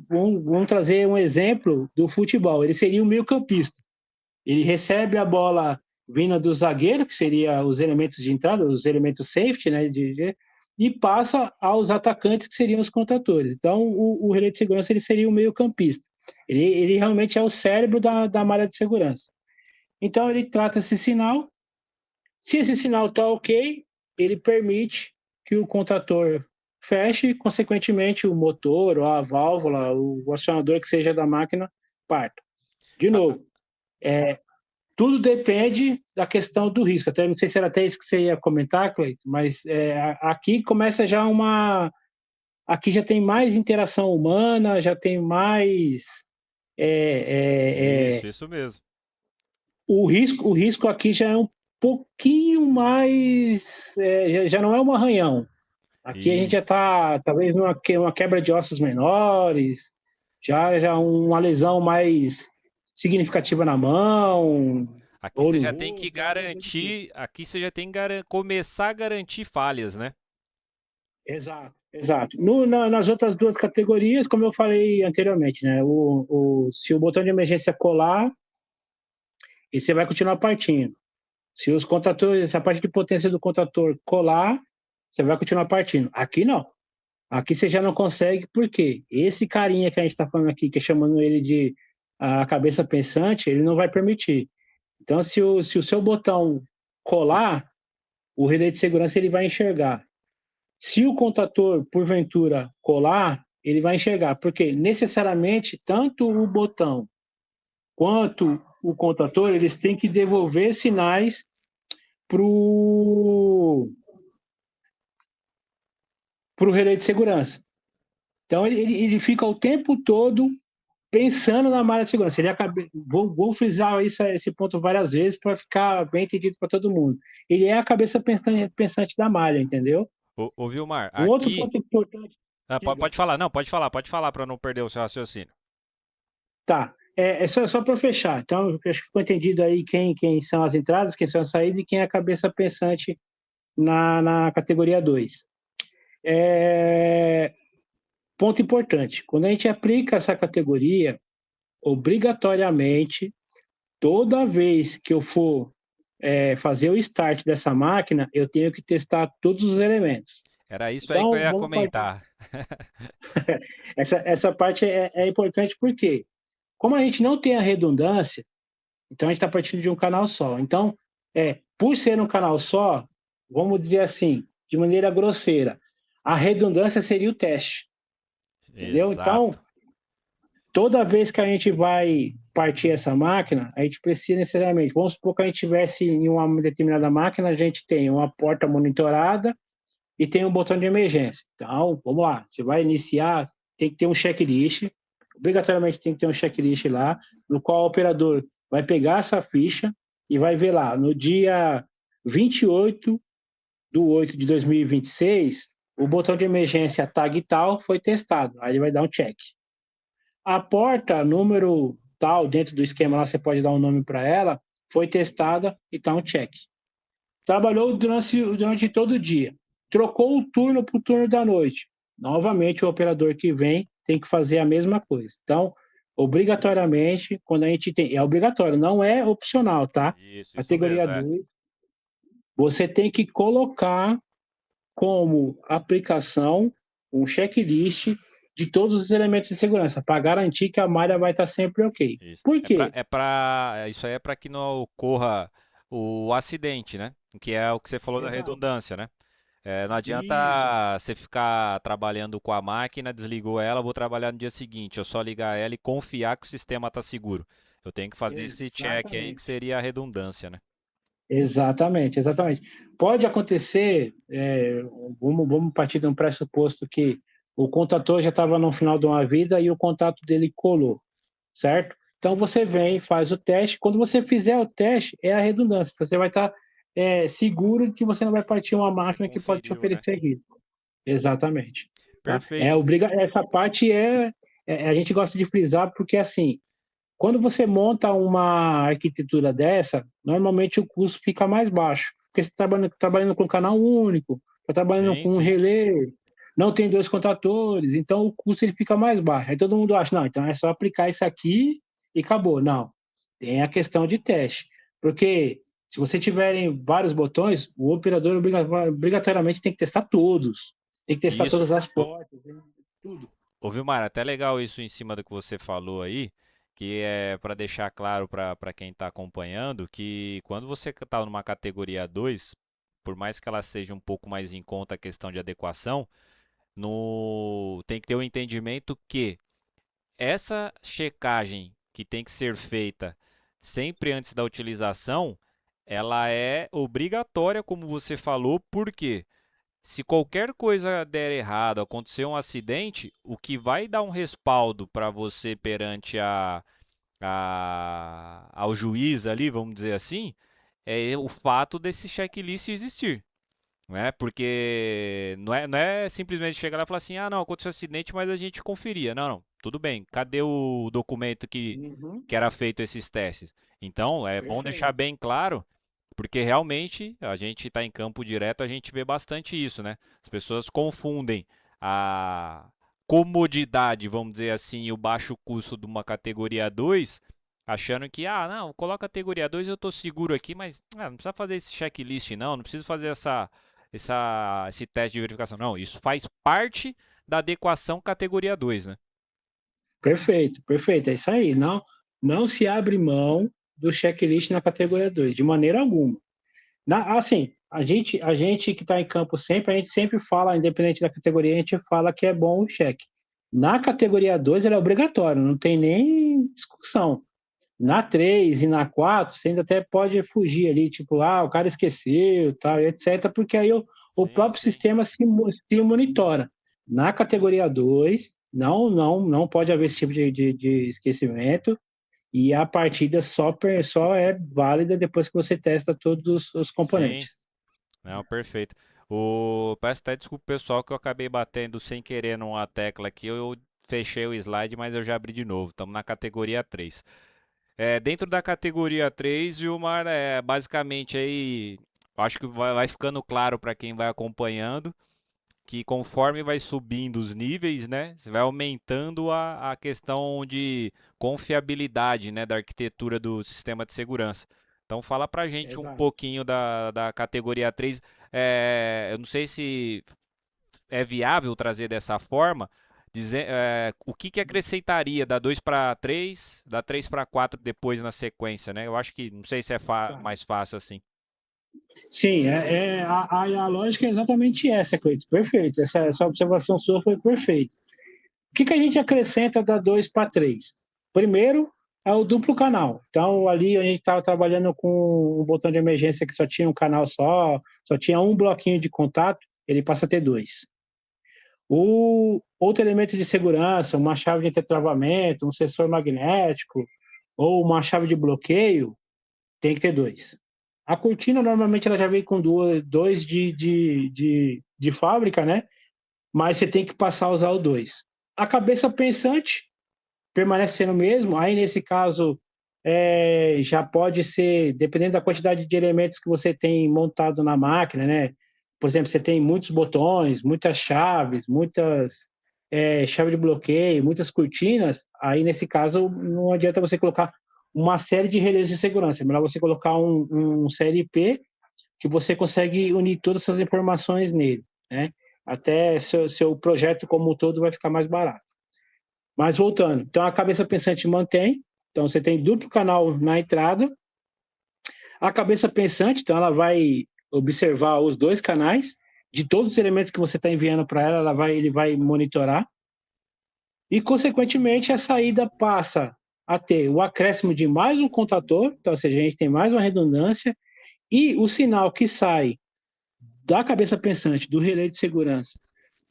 vamos trazer um exemplo do futebol. Ele seria o meio-campista. Ele recebe a bola vinda do zagueiro, que seria os elementos de entrada, os elementos safety, né? E passa aos atacantes, que seriam os contadores. Então, o relé de segurança ele seria o meio-campista. Ele realmente é o cérebro da malha de segurança. Então, ele trata esse sinal. Se esse sinal está ok, ele permite que o contator feche e, consequentemente, o motor, ou a válvula, o acionador que seja da máquina, parta. De novo, tudo depende da questão do risco. Até não sei se era até isso que você ia comentar, Cleiton, mas aqui começa já aqui já tem mais interação humana, já tem mais...
Isso mesmo.
O risco aqui já é um pouquinho mais... já não é um arranhão. Aqui a gente já está, talvez, numa quebra de ossos menores, já uma lesão mais significativa na mão.
Aqui você já tem que garantir, aqui você já tem que começar a garantir falhas, né?
Exato, exato. Nas outras duas categorias, como eu falei anteriormente, né? Se o botão de emergência colar, e você vai continuar partindo. Se os contadores, se a parte de potência do contador colar, você vai continuar partindo. Aqui não. Aqui você já não consegue, porque esse carinha que a gente está falando aqui, que é chamando ele de a cabeça pensante, ele não vai permitir. Então, se o seu botão colar, o relé de segurança ele vai enxergar. Se o contator, porventura, colar, ele vai enxergar, porque necessariamente tanto o botão quanto o contator, eles têm que devolver sinais para o relé de segurança. Então, ele fica o tempo todo pensando na malha de segurança. Vou frisar esse ponto várias vezes para ficar bem entendido para todo mundo. Ele é a cabeça pensante da malha, entendeu?
Ô Vilmar,
Um outro
aqui.
ponto importante.
Pode falar, não, pode falar para não perder o seu raciocínio.
Tá. Só para fechar. Então, acho que ficou entendido aí quem são as entradas, quem são as saídas e quem é a cabeça pensante na categoria 2. Ponto importante. Quando a gente aplica essa categoria, obrigatoriamente, toda vez que eu for fazer o start dessa máquina, eu tenho que testar todos os elementos.
Era isso aí que eu ia comentar.
Essa parte é importante porque, como a gente não tem a redundância, então a gente está partindo de um canal só. Então, por ser um canal só, vamos dizer assim, de maneira grosseira, a redundância seria o teste. Entendeu?
Exato.
Então, toda vez que a gente vai partir essa máquina, a gente precisa necessariamente, vamos supor que a gente tivesse em uma determinada máquina, a gente tem uma porta monitorada e tem um botão de emergência. Então, vamos lá, você vai iniciar, tem que ter um checklist, obrigatoriamente tem que ter um checklist lá, no qual o operador vai pegar essa ficha e vai ver lá, no dia 28/8/2026, o botão de emergência tag tal foi testado, aí ele vai dar um check. A porta número tal, dentro do esquema lá, você pode dar um nome para ela, foi testada e está um check. Trabalhou durante todo o dia. Trocou o turno para o turno da noite. Novamente, o operador que vem tem que fazer a mesma coisa. Então, obrigatoriamente, quando a gente tem... É obrigatório, não é opcional, tá?
Isso
Categoria
mesmo,
2, você tem que colocar como aplicação um checklist de todos os elementos de segurança, para garantir que a malha vai estar sempre ok.
Isso.
Por quê?
Isso aí é para que não ocorra o acidente, né? Que é o que você falou da
Exato.
redundância, né? Não
Isso.
adianta você ficar trabalhando com a máquina, desligou ela, vou trabalhar no dia seguinte. Eu só ligar ela e confiar que o sistema está seguro. Eu tenho que fazer esse check aí, que seria a redundância, né?
Exatamente, exatamente. Pode acontecer, vamos partir de um pressuposto que o contator já estava no final de uma vida e o contato dele colou, certo? Então você vem, faz o teste. Quando você fizer o teste, é a redundância. Você vai estar seguro de que você não vai partir uma máquina que pode te oferecer risco. Exatamente. Tá?
Perfeito.
Essa parte a gente gosta de frisar porque assim Quando você monta uma arquitetura dessa, normalmente o custo fica mais baixo, porque você está trabalhando com um canal único, está trabalhando
Sim,
com um
sim.
relé, não tem dois contadores, então o custo ele fica mais baixo. Aí todo mundo acha, não, então é só aplicar isso aqui e acabou. Não, tem a questão de teste, porque se você tiverem vários botões, o operador obrigatoriamente tem que testar todos, tem que testar
Isso.
todas as portas, tudo.
Ô, Vilmar, até legal isso em cima do que você falou aí, que é para deixar claro para quem está acompanhando que quando você está numa categoria 2, por mais que ela seja um pouco mais em conta a questão de adequação, tem que ter o entendimento que essa checagem que tem que ser feita sempre antes da utilização, ela é obrigatória, como você falou, porque se qualquer coisa der errado, acontecer um acidente, o que vai dar um respaldo para você perante ao juiz ali, vamos dizer assim, é o fato desse checklist existir. Não é? Porque não é simplesmente chegar lá e falar assim, ah, não, aconteceu um acidente, mas a gente conferia. Não, não, tudo bem. Cadê o documento
Uhum,
que era feito esses testes? Então, é bom deixar
perfeito.
bem claro, porque realmente a gente está em campo direto, a gente vê bastante isso, né? As pessoas confundem a comodidade, vamos dizer assim, e o baixo custo de uma categoria 2, achando que, ah, não, coloca a categoria 2, eu estou seguro aqui, mas não precisa fazer esse checklist, não preciso fazer esse teste de verificação. Não, isso faz parte da adequação categoria 2, né?
Perfeito, perfeito, é isso aí. Não, não se abre mão do checklist na categoria 2 de maneira alguma. Assim, a gente que está em campo sempre, a gente sempre fala, independente da categoria, a gente fala que é bom o cheque. Na categoria 2 ele é obrigatório, não tem nem discussão. Na 3 e na 4 você ainda até pode fugir ali, tipo, ah, o cara esqueceu, tal, etc., porque aí o
Sim,
próprio
sim.
sistema se monitora. Na categoria 2 não pode haver esse tipo de esquecimento, e a partida só é válida depois que você testa todos os
Sim,
componentes.
não, perfeito. Peço até desculpa, pessoal, que eu acabei batendo sem querer numa tecla aqui. Eu fechei o slide, mas eu já abri de novo. Estamos na categoria 3. Dentro da categoria 3, Gilmar, basicamente aí, acho que vai ficando claro para quem vai acompanhando que conforme vai subindo os níveis, né, você vai aumentando a questão de confiabilidade, né, da arquitetura do sistema de segurança. Então fala pra gente um
Exato.
pouquinho da categoria 3. Eu não sei se é viável trazer dessa forma, o que acrescentaria da 2 para 3, da 3 para 4 depois na sequência, né? Eu acho que não sei se é
Tá.
mais fácil assim.
Sim, a lógica é exatamente essa, Cleiton. Perfeito. Essa observação sua foi perfeita. O que a gente acrescenta da 2 para 3? Primeiro, é o duplo canal. Então, ali a gente estava trabalhando com um botão de emergência que só tinha um canal só tinha um bloquinho de contato, ele passa a ter dois. O outro elemento de segurança, uma chave de tetravamento, um sensor magnético ou uma chave de bloqueio, tem que ter dois. A cortina, normalmente, ela já vem com dois de fábrica, né? Mas você tem que passar a usar o dois. A cabeça pensante permanece sendo o mesmo, aí nesse caso já pode ser, dependendo da quantidade de elementos que você tem montado na máquina, né? Por exemplo, você tem muitos botões, muitas chaves, muitas chave de bloqueio, muitas cortinas, aí nesse caso não adianta você colocar uma série de relés de segurança, é melhor você colocar um CLP que você consegue unir todas essas informações nele, né? Até seu projeto como um todo vai ficar mais barato. Mas voltando, então a cabeça pensante mantém, então você tem duplo canal na entrada. A cabeça pensante, então ela vai observar os dois canais, de todos os elementos que você está enviando para ela, ele vai monitorar. E, consequentemente, a saída passa a ter o acréscimo de mais um contador, então, ou seja, a gente tem mais uma redundância, e o sinal que sai da cabeça pensante, do relé de segurança,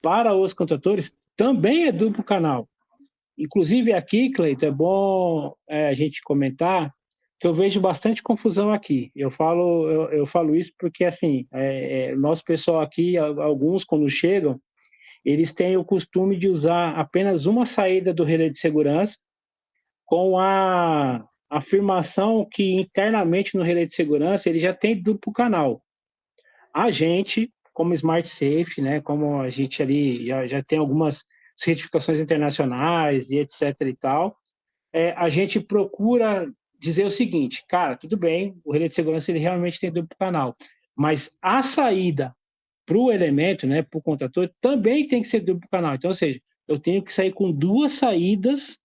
para os contadores, também é duplo canal. Inclusive aqui, Cleito, é bom a gente comentar que eu vejo bastante confusão aqui. Eu falo isso porque, assim, nosso pessoal aqui, alguns quando chegam, eles têm o costume de usar apenas uma saída do relé de segurança com a afirmação que internamente no relé de segurança ele já tem duplo canal. A gente, como Smart Safe, né, como a gente ali já tem algumas certificações internacionais e etc e tal, a gente procura dizer o seguinte, cara, tudo bem, o relé de segurança ele realmente tem duplo canal, mas a saída para o elemento, né, para o contator, também tem que ser duplo canal. Então, ou seja, eu tenho que sair com duas saídas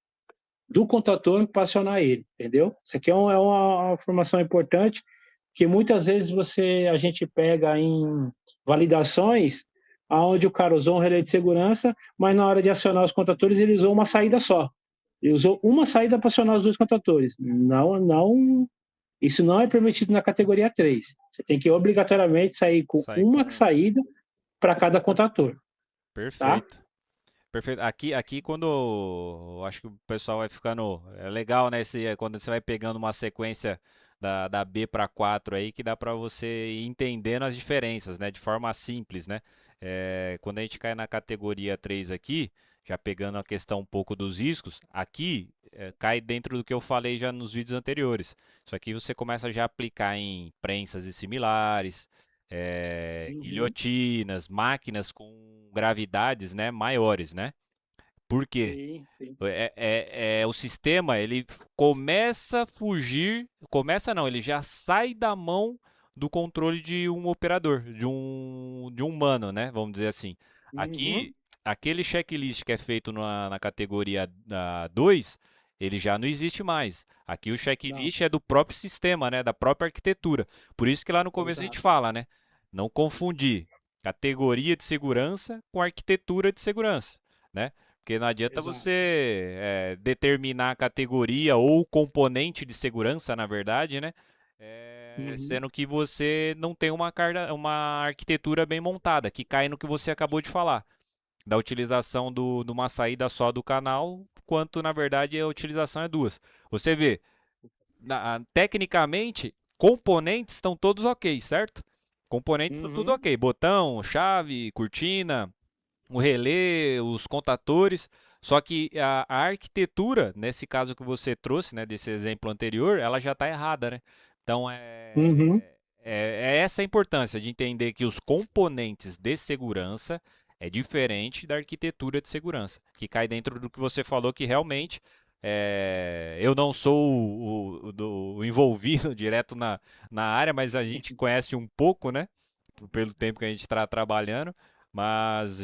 do contator para acionar ele, entendeu? Isso aqui uma informação importante que muitas vezes a gente pega em validações aonde o cara usou um relé de segurança, mas na hora de acionar os contatores ele usou uma saída só. Ele usou uma saída para acionar os dois contatores. Não, isso não é permitido na categoria 3. Você tem que obrigatoriamente sair com
Sai
uma
com.
saída para cada contator, tá?
Perfeito. Perfeito. Aqui quando eu acho que o pessoal vai ficando. É legal, né? Quando você vai pegando uma sequência da B para 4 aí, que dá para você ir entendendo as diferenças, né? De forma simples, né? Quando a gente cai na categoria 3 aqui, já pegando a questão um pouco dos riscos, aqui cai dentro do que eu falei já nos vídeos anteriores. Isso aqui você começa já a aplicar em prensas e similares,
Uhum.
guilhotinas, máquinas com gravidades, né, maiores, né? Por quê?
Sim, sim.
O sistema ele começa a fugir, começa não, ele já sai da mão do controle de um operador, de um humano, né? Vamos dizer assim. Aqui,
Uhum.
aquele checklist que é feito na categoria 2, ele já não existe mais. Aqui o
Não,
checklist é do próprio sistema, né? Da própria arquitetura. Por isso que lá no começo a gente
exato,
fala, né? Não confundir categoria de segurança com arquitetura de segurança, né? Porque não adianta
exato.
você determinar a categoria ou componente de segurança, na verdade, né?
Uhum.
Sendo que você não tem uma arquitetura bem montada, que cai no que você acabou de falar, da utilização de uma saída só do canal, quanto na verdade a utilização é duas. Você vê, tecnicamente, componentes estão todos ok, certo? Componentes estão tudo
Uhum.
ok. Botão, chave, cortina, o relé, os contadores. Só que a arquitetura, nesse caso que você trouxe, né, desse exemplo anterior, ela já está errada, né? Então
Uhum.
é essa a importância de entender que os componentes de segurança é diferente da arquitetura de segurança, que cai dentro do que você falou que realmente eu não sou o envolvido direto na área, mas a gente conhece um pouco, né? Pelo tempo que a gente está trabalhando. Mas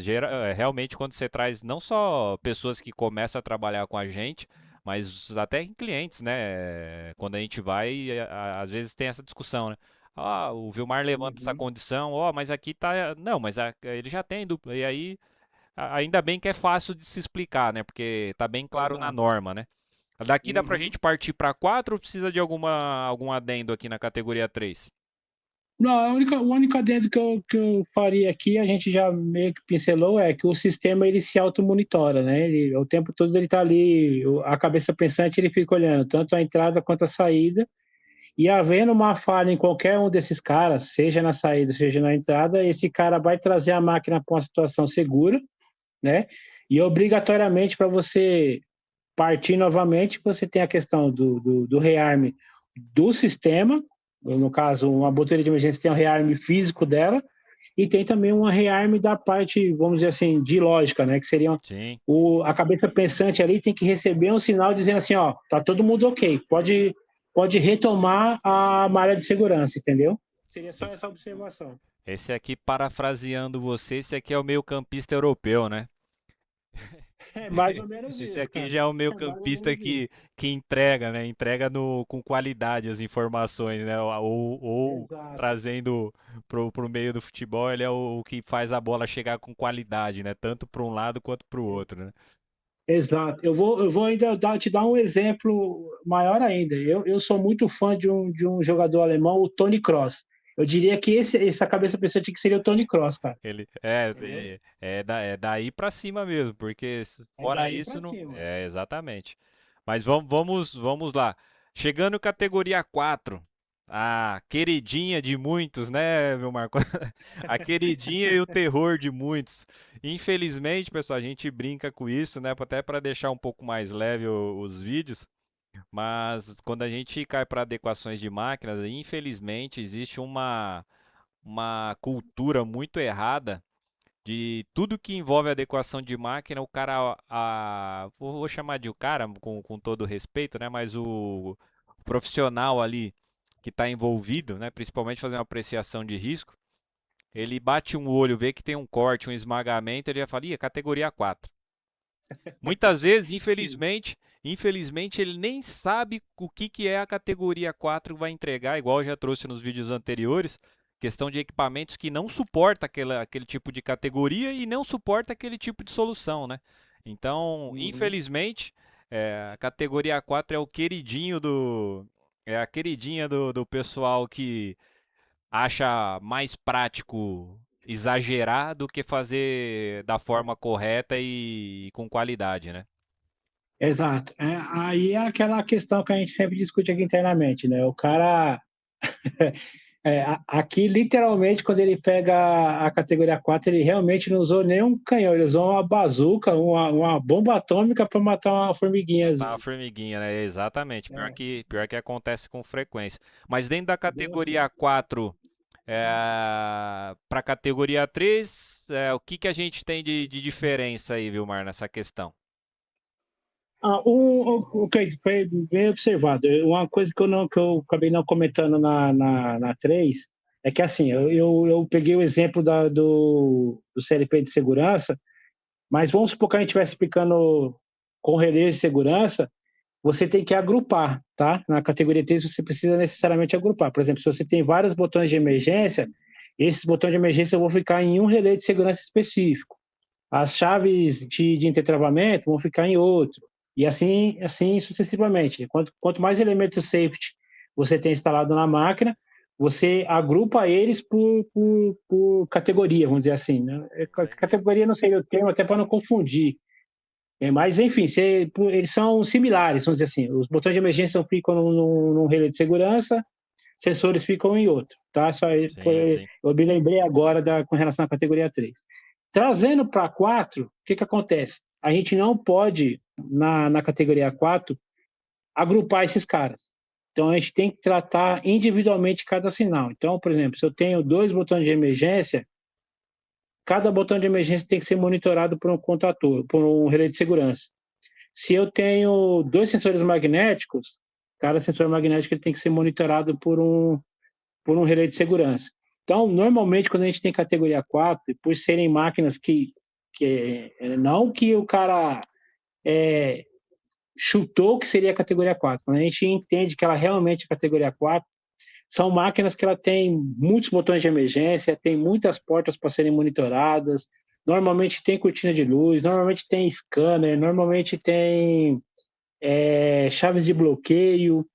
realmente quando você traz não só pessoas que começam a trabalhar com a gente, mas até em clientes, né? Quando a gente vai, às vezes tem essa discussão, né? Ah, o Vilmar levanta essa
Uhum.
condição, ó, mas aqui tá. Não, mas ele já tem dupla. E aí, ainda bem que é fácil de se explicar, né? Porque tá bem claro na
Exato.
norma, né? Daqui dá pra
Uhum.
gente partir para 4 ou precisa de algum adendo aqui na categoria 3?
Não, o único adendo que eu faria aqui, a gente já meio que pincelou, é que o sistema ele se automonitora, né? O tempo todo ele está ali, a cabeça pensante ele fica olhando tanto a entrada quanto a saída, e havendo uma falha em qualquer um desses caras, seja na saída, seja na entrada, esse cara vai trazer a máquina para uma situação segura, né? E obrigatoriamente para você partir novamente, você tem a questão do rearme do sistema, no caso, uma bateria de emergência tem um rearme físico dela, e tem também uma rearme da parte, vamos dizer assim, de lógica, né? Que seria
Sim.
a cabeça pensante ali tem que receber um sinal dizendo assim, ó, tá todo mundo ok, pode retomar a malha de segurança, entendeu? Seria só
Esse,
essa observação.
esse aqui, parafraseando você, esse aqui é o meio-campista europeu, né?
É mais ou menos
Esse
isso,
aqui
cara.
já é o
É mais ou
meio-campista
menos isso.
que entrega, né? Entrega com qualidade as informações, né? Ou
Exato.
trazendo pro meio do futebol, ele é o que faz a bola chegar com qualidade, né? Tanto para um lado quanto para o outro, né?
Exato. Eu vou ainda te dar um exemplo maior ainda. Eu sou muito fã de um jogador alemão, o Tony Kroos. Eu diria que essa cabeça pensante que seria o Tony Kroos, cara.
Ele
Entendeu?
é daí para cima mesmo, porque
É
fora
daí
isso
pra
não.
cima.
É exatamente. Mas vamos lá. Chegando categoria 4, a queridinha de muitos, né, meu Marco? A queridinha e o terror de muitos. Infelizmente, pessoal, a gente brinca com isso, né? Até para deixar um pouco mais leve os vídeos. Mas quando a gente cai para adequações de máquinas, infelizmente existe uma cultura muito errada de tudo que envolve adequação de máquina, o cara, vou chamar de o cara com todo respeito, né? Mas o profissional ali que está envolvido, né? Principalmente fazer uma apreciação de risco, ele bate um olho, vê que tem um corte, um esmagamento, ele já fala, ih, é categoria 4. Muitas vezes, infelizmente, ele nem sabe o que é a categoria 4 que vai entregar, igual eu já trouxe nos vídeos anteriores, questão de equipamentos que não suporta aquele tipo de categoria e não suporta aquele tipo de solução, né? Então,
Uhum.
infelizmente, a categoria 4 é o queridinho é a queridinha do pessoal que acha mais prático exagerar do que fazer da forma correta e com qualidade, né?
Exato. Aí é aquela questão que a gente sempre discute aqui internamente, né? O cara, aqui literalmente quando ele pega a categoria 4, ele realmente não usou nenhum canhão, ele usou uma bazuca, uma bomba atômica para matar uma formiguinha
Matar a
azul.
formiguinha, né? Exatamente.
É,
Pior que acontece com frequência. Mas dentro da
bem assim.
categoria 4 para a categoria 3, o que que a gente tem de diferença aí, Vilmar, nessa questão?
Ok, foi bem observado. Uma coisa que eu acabei não comentando na 3 é que assim, eu peguei o exemplo do CLP de segurança, mas vamos supor que a gente estivesse explicando com relés de segurança, você tem que agrupar, tá? Na categoria 3 você precisa necessariamente agrupar. Por exemplo, se você tem vários botões de emergência, esses botões de emergência vão ficar em um relé de segurança específico. As chaves de intertravamento vão ficar em outro. E assim sucessivamente. Quanto mais elementos safety você tem instalado na máquina, você agrupa eles por categoria, vamos dizer assim. Né?
Entendi.
Categoria não seria o termo, até para não confundir. Mas, enfim, eles são similares, vamos dizer assim. Os botões de emergência ficam num relé de segurança, sensores ficam em outro. Tá?
Sim, sim.
Eu me lembrei agora com relação à categoria 3. Trazendo para 4, o que acontece? A gente não pode, na categoria 4, agrupar esses caras. Então, a gente tem que tratar individualmente cada sinal. Então, por exemplo, se eu tenho 2 botões de emergência, cada botão de emergência tem que ser monitorado por um contator, por um relé de segurança. Se eu tenho 2 sensores magnéticos, cada sensor magnético ele tem que ser monitorado por um relé de segurança. Então, normalmente, quando a gente tem categoria 4, por serem máquinas não que o cara é, chutou que seria a categoria 4, quando a gente entende que ela realmente é categoria 4, são máquinas que ela tem muitos botões de emergência, tem muitas portas para serem monitoradas, normalmente tem cortina de luz, normalmente tem scanner, normalmente tem chaves de bloqueio,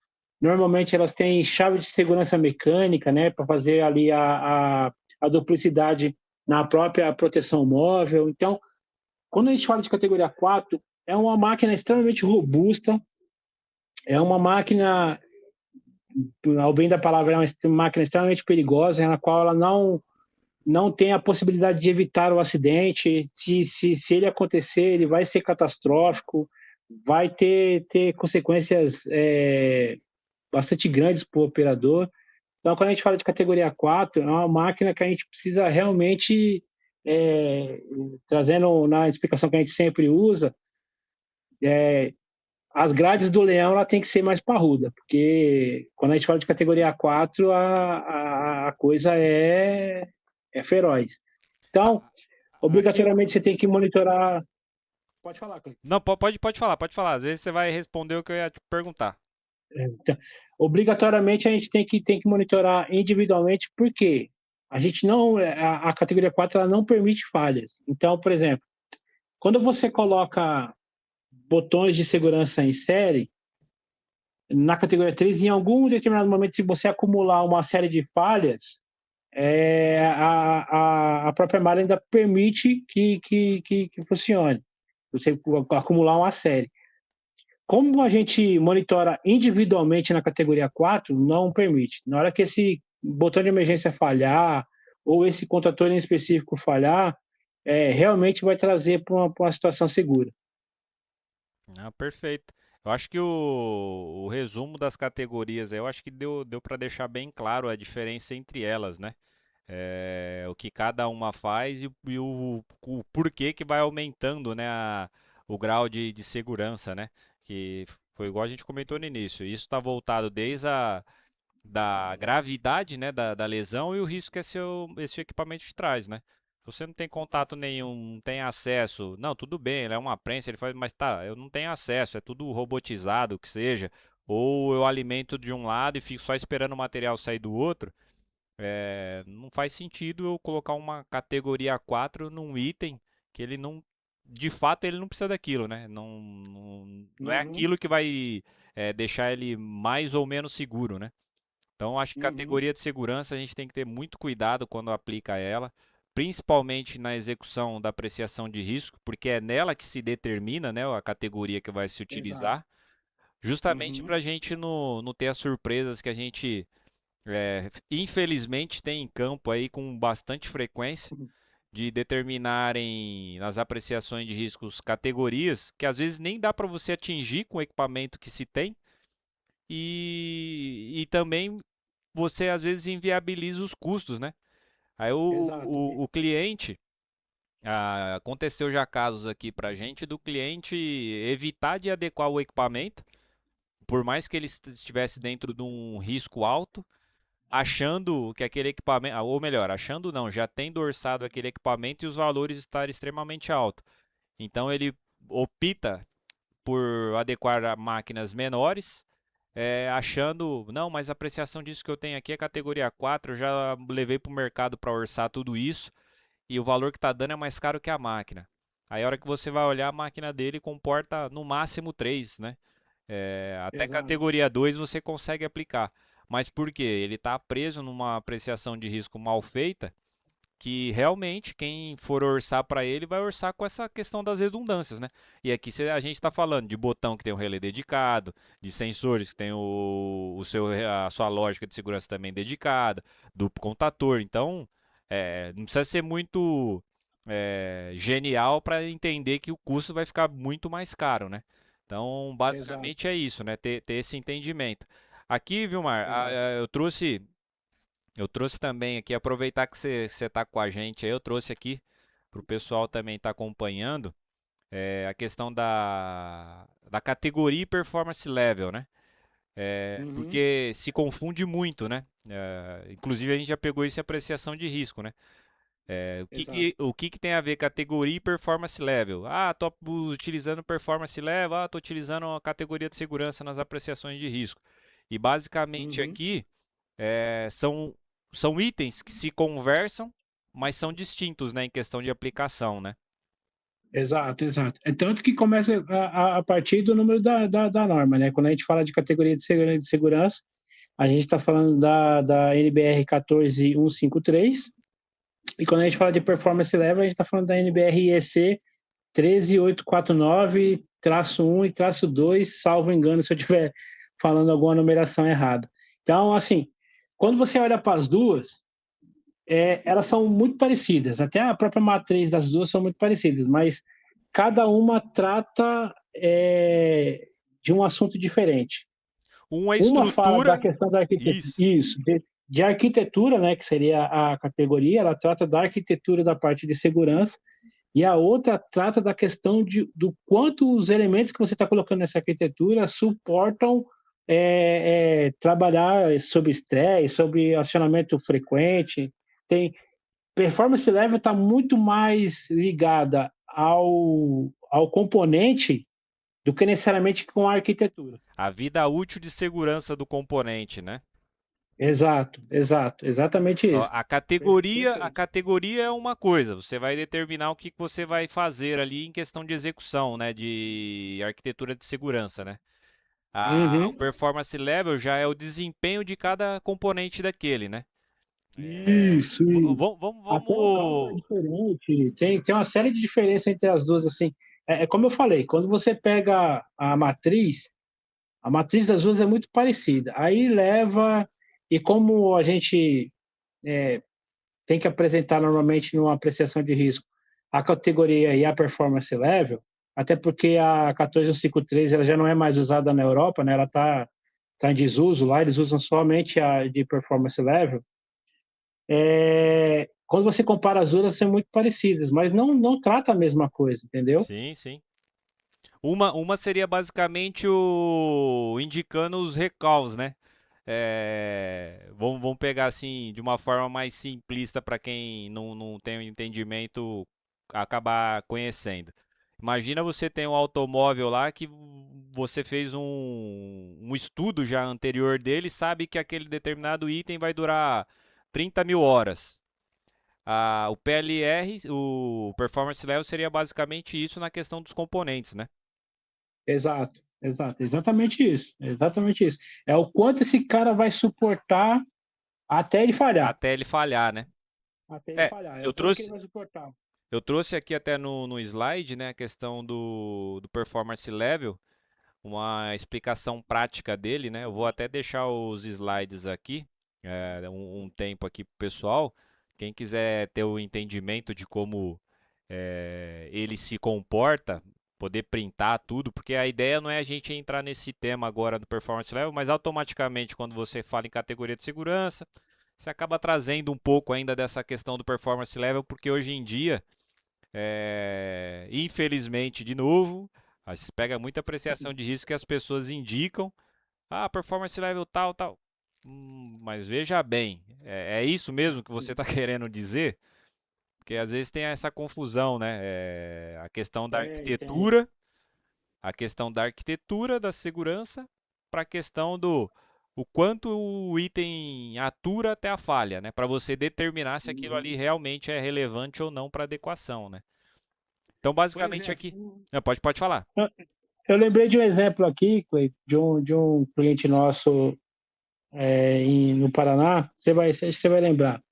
normalmente elas têm chave de segurança mecânica, né, para fazer ali a duplicidade na própria proteção móvel. Então, quando a gente fala de categoria 4, é uma máquina extremamente robusta, é uma máquina, ao bem da palavra, é uma máquina extremamente perigosa, na qual ela não tem a possibilidade de evitar o acidente. Se ele acontecer, ele vai ser catastrófico, vai ter consequências bastante grandes para o operador. Então, quando a gente fala de categoria 4, é uma máquina que a gente precisa realmente, trazendo na explicação que a gente sempre usa, as grades do leão ela tem que ser mais parruda, porque quando a gente fala de categoria 4, a coisa é feroz. Então,
A- Aqui,
obrigatoriamente você tem que monitorar. Pode falar, Cleiton.
não, pode falar. Às vezes você vai responder o que eu ia te perguntar.
Então, obrigatoriamente a gente tem que monitorar individualmente, porque a gente não, a categoria 4 ela não permite falhas. Então, por exemplo, quando você coloca botões de segurança em série, na categoria 3, em algum determinado momento, se você acumular uma série de falhas, a própria malha ainda permite que funcione. Você acumular uma série. Como a gente monitora individualmente na categoria 4, não permite. Na hora que esse botão de emergência falhar, ou esse contator em específico falhar, realmente vai trazer para uma situação segura.
Ah, perfeito. Eu acho que o resumo das categorias, eu acho que deu para deixar bem claro a diferença entre elas, né? O que cada uma faz e o porquê que vai aumentando, né, o grau de segurança, né? Que foi igual a gente comentou no início. Isso está voltado desde a da gravidade, né, da lesão e o risco que esse equipamento te traz, né? Se você não tem contato nenhum, não tem acesso, não, tudo bem, ele é uma prensa, ele faz, mas tá, eu não tenho acesso, é tudo robotizado, o que seja, ou eu alimento de um lado e fico só esperando o material sair do outro, não faz sentido eu colocar uma categoria 4 num item que ele não, de fato, ele não precisa daquilo, né? Não é
Uhum,
aquilo que vai deixar ele mais ou menos seguro, né? Então, acho que
uhum,
categoria de segurança a gente tem que ter muito cuidado quando aplica ela, principalmente na execução da apreciação de risco, porque é nela que se determina, né, a categoria que vai se
exato.
utilizar, justamente
Uhum,
para a gente não ter as surpresas que a gente, infelizmente, tem em campo aí com bastante frequência,
uhum,
de determinarem nas apreciações de riscos categorias que às vezes nem dá para você atingir com o equipamento que se tem e também você às vezes inviabiliza os custos, né? Aí
exato.
o cliente, aconteceu já casos aqui para gente do cliente evitar de adequar o equipamento, por mais que ele estivesse dentro de um risco alto, achando que aquele equipamento, ou melhor, achando não, já tendo orçado aquele equipamento e os valores estarem extremamente altos. Então ele opta por adequar a máquinas menores, achando, não, mas a apreciação disso que eu tenho aqui é categoria 4, eu já levei para o mercado para orçar tudo isso e o valor que está dando é mais caro que a máquina. Aí a hora que você vai olhar, a máquina dele comporta no máximo 3, né? Até
Exato.
categoria 2 você consegue aplicar. Mas por quê? Ele está preso numa apreciação de risco mal feita que realmente quem for orçar para ele vai orçar com essa questão das redundâncias, né? E aqui a gente está falando de botão que tem um relé dedicado, de sensores que tem a sua lógica de segurança também dedicada, do contator. Então, não precisa ser muito genial para entender que o custo vai ficar muito mais caro, né? Então,
Exato.
basicamente é isso, né? Ter esse entendimento. Aqui, Vilmar,
Exato.
eu trouxe também aqui, aproveitar que você está com a gente aí, eu trouxe aqui para o pessoal também estar acompanhando a questão da categoria e performance level, né?
Uhum,
Porque se confunde muito, né? Inclusive a gente já pegou isso em apreciação de risco, né?
exato.
O que que tem a ver categoria e performance level? Ah, estou utilizando performance level, estou utilizando a categoria de segurança nas apreciações de risco. E basicamente
Uhum.
aqui são itens que se conversam, mas são distintos, né, em questão de aplicação, né?
Exato, exato. É tanto que começa a partir do número da norma, né? Quando a gente fala de categoria de segurança, a gente está falando da NBR 14153, e quando a gente fala de performance level, a gente está falando da NBR IEC 13849-1 e -2, salvo engano, se eu estiver falando alguma numeração errada. Então, assim, quando você olha para as duas, elas são muito parecidas, até a própria matriz das duas são muito parecidas, mas cada uma trata de um assunto diferente.
Um é
Uma fala da
estrutura,
questão da arquitetura,
isso.
isso, de arquitetura, né, que seria a categoria, ela trata da arquitetura da parte de segurança, e a outra trata da questão do quanto os elementos que você está colocando nessa arquitetura suportam trabalhar sob estresse, sobre acionamento frequente. Tem performance level está muito mais ligada ao componente do que necessariamente com a arquitetura.
A vida útil de segurança do componente, né?
Exato, exato, exatamente
Ó,
isso.
a
Perfeito.
categoria é uma coisa, você vai determinar o que que você vai fazer ali em questão de execução, né, de arquitetura de segurança, né? O
Uhum.
performance level já é o desempenho de cada componente daquele, né?
Isso, isso. Até o cálculo é
Vamos.
diferente, tem uma série de diferenças entre as duas, assim. Como eu falei, quando você pega a matriz das duas é muito parecida. Aí leva, e como a gente tem que apresentar normalmente numa apreciação de risco a categoria e a performance level, até porque a 14153 ela já não é mais usada na Europa, né? Ela está em desuso lá, eles usam somente a de performance level. Quando você compara as duas, são muito parecidas, mas não trata a mesma coisa, entendeu?
Sim, sim. Uma seria basicamente o indicando os recalls, né? Vamos pegar assim de uma forma mais simplista para quem não tem um entendimento acabar conhecendo. Imagina você tem um automóvel lá que você fez um estudo já anterior dele, sabe que aquele determinado item vai durar 30 mil horas. O PLR, o Performance Level, seria basicamente isso na questão dos componentes, né?
Exato, exato, exatamente isso, exatamente isso. É o quanto esse cara vai suportar até ele falhar,
Até ele falhar, né?
até ele
É,
falhar. É
eu
o quanto que ele
trouxe,
vai suportar.
eu trouxe aqui até no slide, né, a questão do Performance Level, uma explicação prática dele, né? Eu vou até deixar os slides aqui, um tempo aqui pro pessoal. Quem quiser ter o entendimento de como ele se comporta, poder printar tudo, porque a ideia não é a gente entrar nesse tema agora do Performance Level, mas automaticamente quando você fala em categoria de segurança, você acaba trazendo um pouco ainda dessa questão do Performance Level, porque hoje em dia infelizmente, de novo, se pega muita apreciação de risco que as pessoas indicam. Performance level tal, tal. Mas veja bem, é isso mesmo que você está querendo dizer? Porque às vezes tem essa confusão, né? A questão da
Tem.
arquitetura, a questão da arquitetura da segurança, para a questão do o quanto o item atura até a falha, né? Para você determinar se aquilo
Uhum.
ali realmente é relevante ou não para adequação, né? Então,
Por
basicamente
exemplo,
aqui. Pode falar.
eu lembrei de um exemplo aqui, Cleito, de um cliente nosso no Paraná. Você vai lembrar.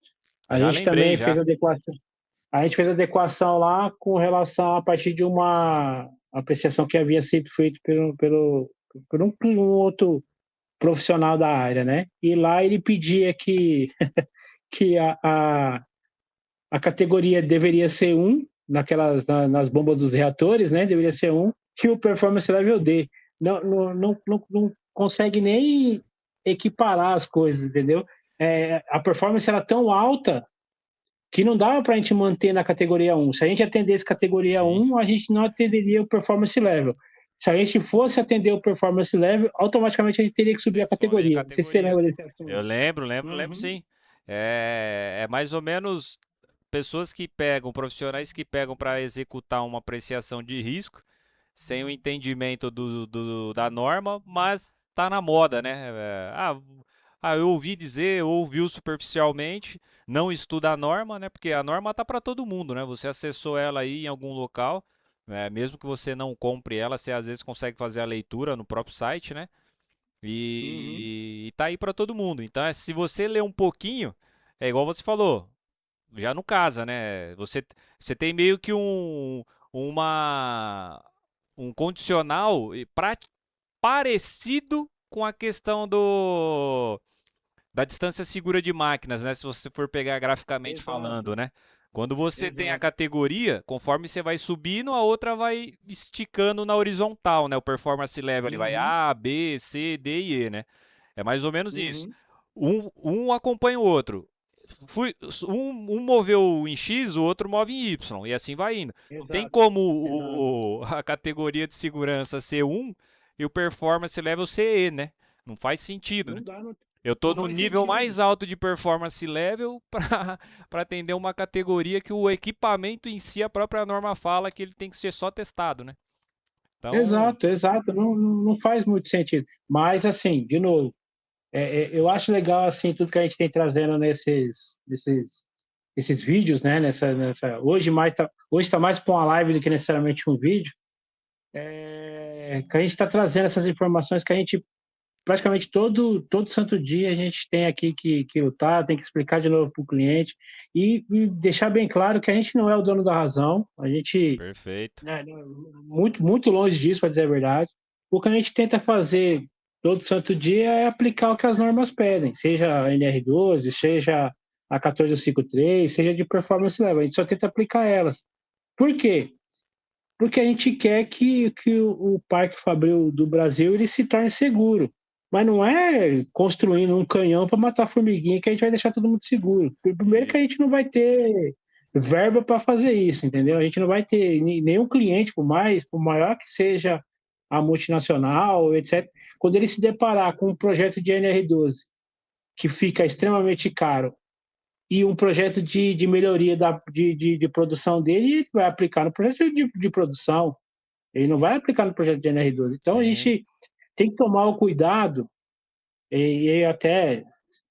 A
Já
gente
lembrei,
também
já.
fez adequação. A gente fez adequação lá com relação a partir de uma apreciação que havia sido feita por um outro profissional da área, né? E lá ele pedia que a categoria deveria ser um nas bombas dos reatores, né? Deveria ser um, que o performance level D. Não consegue nem equiparar as coisas, entendeu? A performance era tão alta que não dava para a gente manter na categoria 1. Se a gente atendesse categoria
Sim.
1, a gente não atenderia o performance level. Se a gente fosse atender o performance level, automaticamente a gente teria que subir a
Some a
categoria. Não sei se você
categoria.
lembra desse
Eu
assunto.
lembro
Uhum,
sim. É mais ou menos pessoas que pegam, profissionais que pegam para executar uma apreciação de risco, sem o entendimento da norma, mas tá na moda, né? Eu ouvi dizer, ouviu superficialmente, não estuda a norma, né? Porque a norma tá para todo mundo, né? Você acessou ela aí em algum local, mesmo que você não compre ela, você às vezes consegue fazer a leitura no próprio site, né?
uhum,
E tá aí para todo mundo. Então, se você ler um pouquinho, é igual você falou, já não casa, né? Você tem meio que uma, um condicional parecido com a questão da distância segura de máquinas, né? Se você for pegar graficamente
exato,
falando, né? Quando você tem a
exato.
categoria, conforme você vai subindo, a outra vai esticando na horizontal, né? O performance level ele vai
Uhum,
A, B, C, D e E, né? É mais ou menos isso.
uhum,
Um acompanha o outro. Um moveu em X, o outro move em Y, e assim vai indo. Não tem
exato,
como
exato.
a categoria de segurança ser 1 e o performance level ser E, né? Não faz sentido, né?
Não dá, não,
Eu estou
não
no
faz
nível
sentido.
mais alto de performance level para atender uma categoria que o equipamento em si, a própria norma fala que ele tem que ser só testado, né? Então,
Exato, exato. Não faz muito sentido. Mas, assim, de novo, eu acho legal assim tudo que a gente tem trazendo nesses vídeos, né? Hoje está mais para uma live do que necessariamente um vídeo. Que a gente está trazendo essas informações que a gente praticamente todo santo dia a gente tem aqui que lutar, tem que explicar de novo para o cliente e deixar bem claro que a gente não é o dono da razão, a gente,
perfeito.
né, muito, muito longe disso, para dizer a verdade. O que a gente tenta fazer todo santo dia é aplicar o que as normas pedem, seja a NR12, seja a 1453, seja de performance level, a gente só tenta aplicar elas. Por quê? porque a gente quer que o Parque Fabril do Brasil ele se torne seguro. Mas não é construindo um canhão para matar formiguinha que a gente vai deixar todo mundo seguro. Primeiro que a
Isso.
gente não vai ter verba para fazer isso, entendeu? A gente não vai ter nenhum cliente, por maior que seja a multinacional, etc. Quando ele se deparar com um projeto de NR12 que fica extremamente caro e um projeto de melhoria de produção dele, ele vai aplicar no projeto de produção, ele não vai aplicar no projeto de NR12. Então a
Sim.
gente tem que tomar o cuidado, e até,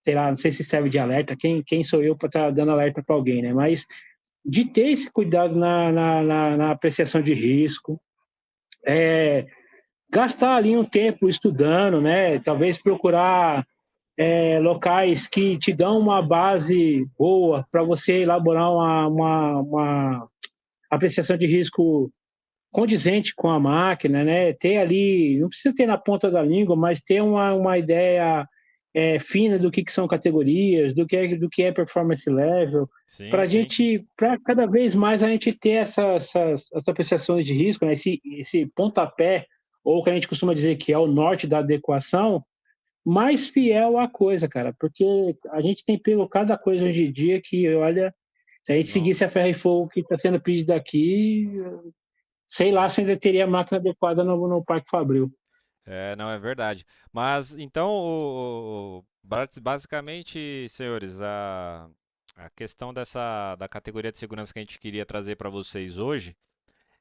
sei lá, não sei se serve de alerta, quem sou eu para estar tá dando alerta para alguém, né? Mas de ter esse cuidado na apreciação de risco, gastar ali um tempo estudando, né? Talvez procurar locais que te dão uma base boa para você elaborar uma apreciação de risco condizente com a máquina, né? Ter ali, não precisa ter na ponta da língua, mas ter uma ideia fina que são categorias, do que é performance level,
Sim,
para
sim.
para cada vez mais a gente ter essas apreciações de risco, né? Esse pontapé, ou o que a gente costuma dizer que é o norte da adequação, mais fiel à coisa, cara, porque a gente tem pego cada coisa hoje em dia que, olha, se a gente
Não.
seguisse a ferro e fogo que está sendo pedido aqui, sei lá se ainda teria a máquina adequada no Parque Fabril.
Não é verdade. Mas então, basicamente, senhores, a questão da categoria de segurança que a gente queria trazer para vocês hoje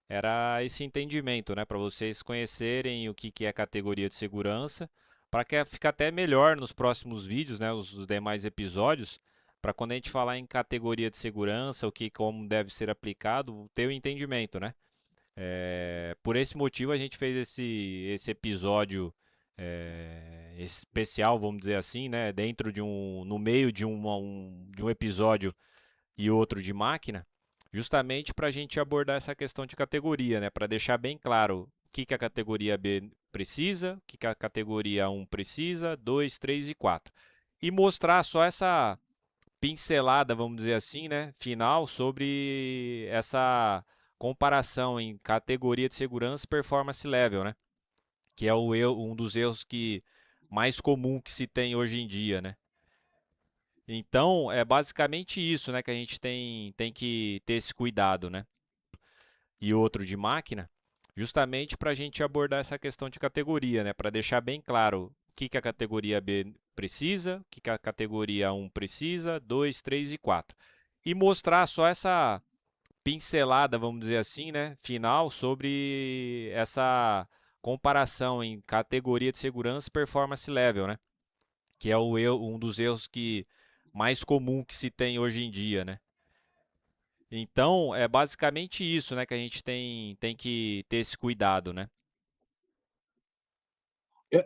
era esse entendimento, né, para vocês conhecerem o que que é categoria de segurança, para que fique até melhor nos próximos vídeos, né, os demais episódios, para quando a gente falar em categoria de segurança, o que como deve ser aplicado, ter o entendimento, né? Por esse motivo a gente fez esse episódio especial, vamos dizer assim, né, no meio de um episódio e outro de máquina, justamente para a gente abordar essa questão de categoria, né? Para deixar bem claro o que que a categoria B precisa, o que que a categoria 1 precisa, 2, 3 e 4. E mostrar só essa pincelada, vamos dizer assim, né? Final sobre essa comparação em categoria de segurança e performance level, né? Que é um dos erros que mais comum que se tem hoje em dia, né? Então, é basicamente isso, né, que a gente tem que ter esse cuidado, né? E outro de máquina, justamente para a gente abordar essa questão de categoria, né? Para deixar bem claro o que que a categoria B precisa, o que que a categoria 1 precisa, 2, 3 e 4. E mostrar só essa pincelada, vamos dizer assim, né, final sobre essa comparação em categoria de segurança e performance level, né? Que é um dos erros que mais comum que se tem hoje em dia, né? Então, é basicamente isso, né, que a gente tem que ter esse cuidado, né?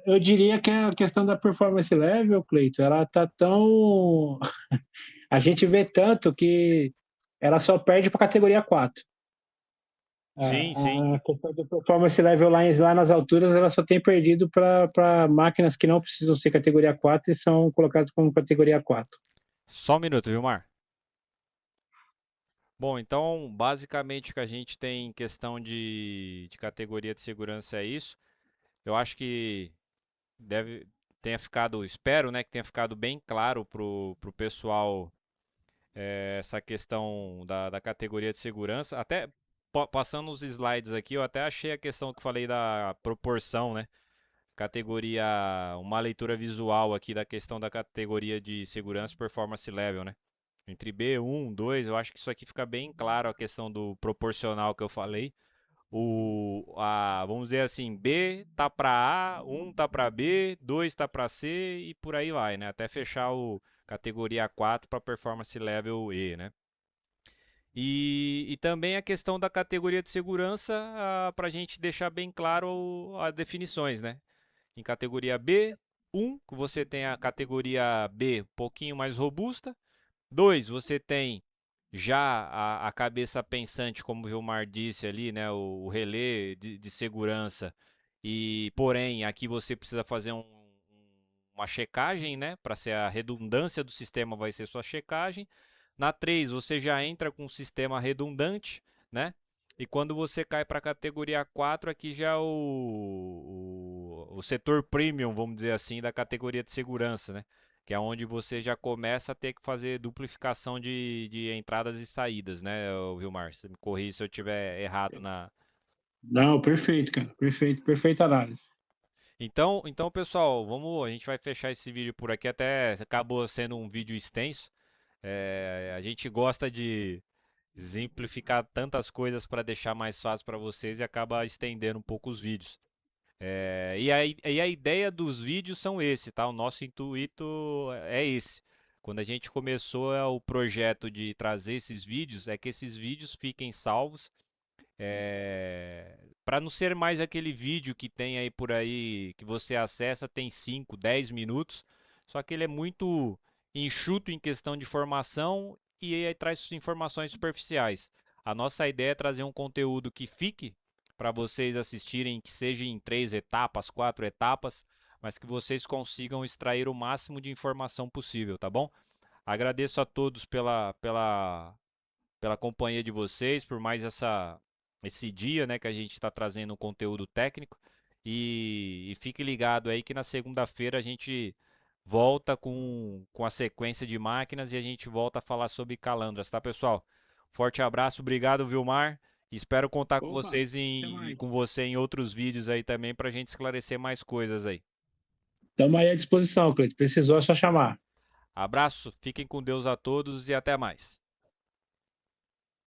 Eu diria que a questão da performance level, Cleito, ela tá tão. A gente vê tanto que ela só perde para a categoria 4.
Sim, sim.
A questão da performance level lá nas alturas, ela só tem perdido para máquinas que não precisam ser categoria 4 e são colocadas como categoria 4.
Só um minuto, viu, Mar? Bom, então, basicamente o que a gente tem em questão de categoria de segurança é isso. Eu acho que deve tenha ficado, espero, né, que tenha ficado bem claro pro pessoal essa questão da categoria de segurança. Até passando os slides aqui, eu até achei a questão que eu falei da proporção, né? Categoria, uma leitura visual aqui da questão da categoria de segurança e performance level, né? Entre B1, 2, eu acho que isso aqui fica bem claro a questão do proporcional que eu falei. Vamos dizer assim, B tá para A, 1 tá para B, 2 tá para C e por aí vai, né? Até fechar o categoria 4 para performance level E, né? E também a questão da categoria de segurança, para a gente deixar bem claro as definições, né? Em categoria B, 1, que você tem a categoria B um pouquinho mais robusta. 2, você tem já a cabeça pensante, como o Vilmar disse ali, né, o relé de segurança. E, porém, aqui você precisa fazer uma checagem, né, para ser a redundância do sistema vai ser sua checagem. Na 3, você já entra com um sistema redundante, né? E quando você cai para a categoria 4, aqui já é o setor premium, vamos dizer assim, da categoria de segurança, né? Que é onde você já começa a ter que fazer duplificação de entradas e saídas, né, Vilmar? Você me corrija se eu tiver errado na.
Não, perfeito, cara. Perfeito, perfeita análise.
Então, pessoal, a gente vai fechar esse vídeo por aqui. Até acabou sendo um vídeo extenso. A gente gosta de exemplificar tantas coisas para deixar mais fácil para vocês e acaba estendendo um pouco os vídeos. E a ideia dos vídeos são esse, tá? O nosso intuito é esse. Quando a gente começou o projeto de trazer esses vídeos, é que esses vídeos fiquem salvos, para não ser mais aquele vídeo que tem aí por aí, que você acessa, tem 5, 10 minutos, só que ele é muito enxuto em questão de formação e aí traz informações superficiais. A nossa ideia é trazer um conteúdo que fique para vocês assistirem, que seja em 3 etapas, 4 etapas, mas que vocês consigam extrair o máximo de informação possível, tá bom? Agradeço a todos pela companhia de vocês, por mais esse dia, né, que a gente está trazendo um conteúdo técnico. E fique ligado aí que na segunda-feira a gente volta com a sequência de máquinas e a gente volta a falar sobre calandras, tá, pessoal? Forte abraço, obrigado, Vilmar. Espero contar com
Opa,
vocês
até
em,
mais.
com você em outros vídeos aí também para a gente esclarecer mais coisas aí.
Estamos aí à disposição, Cleiton. Precisou, é só chamar.
Abraço, fiquem com Deus a todos e até mais.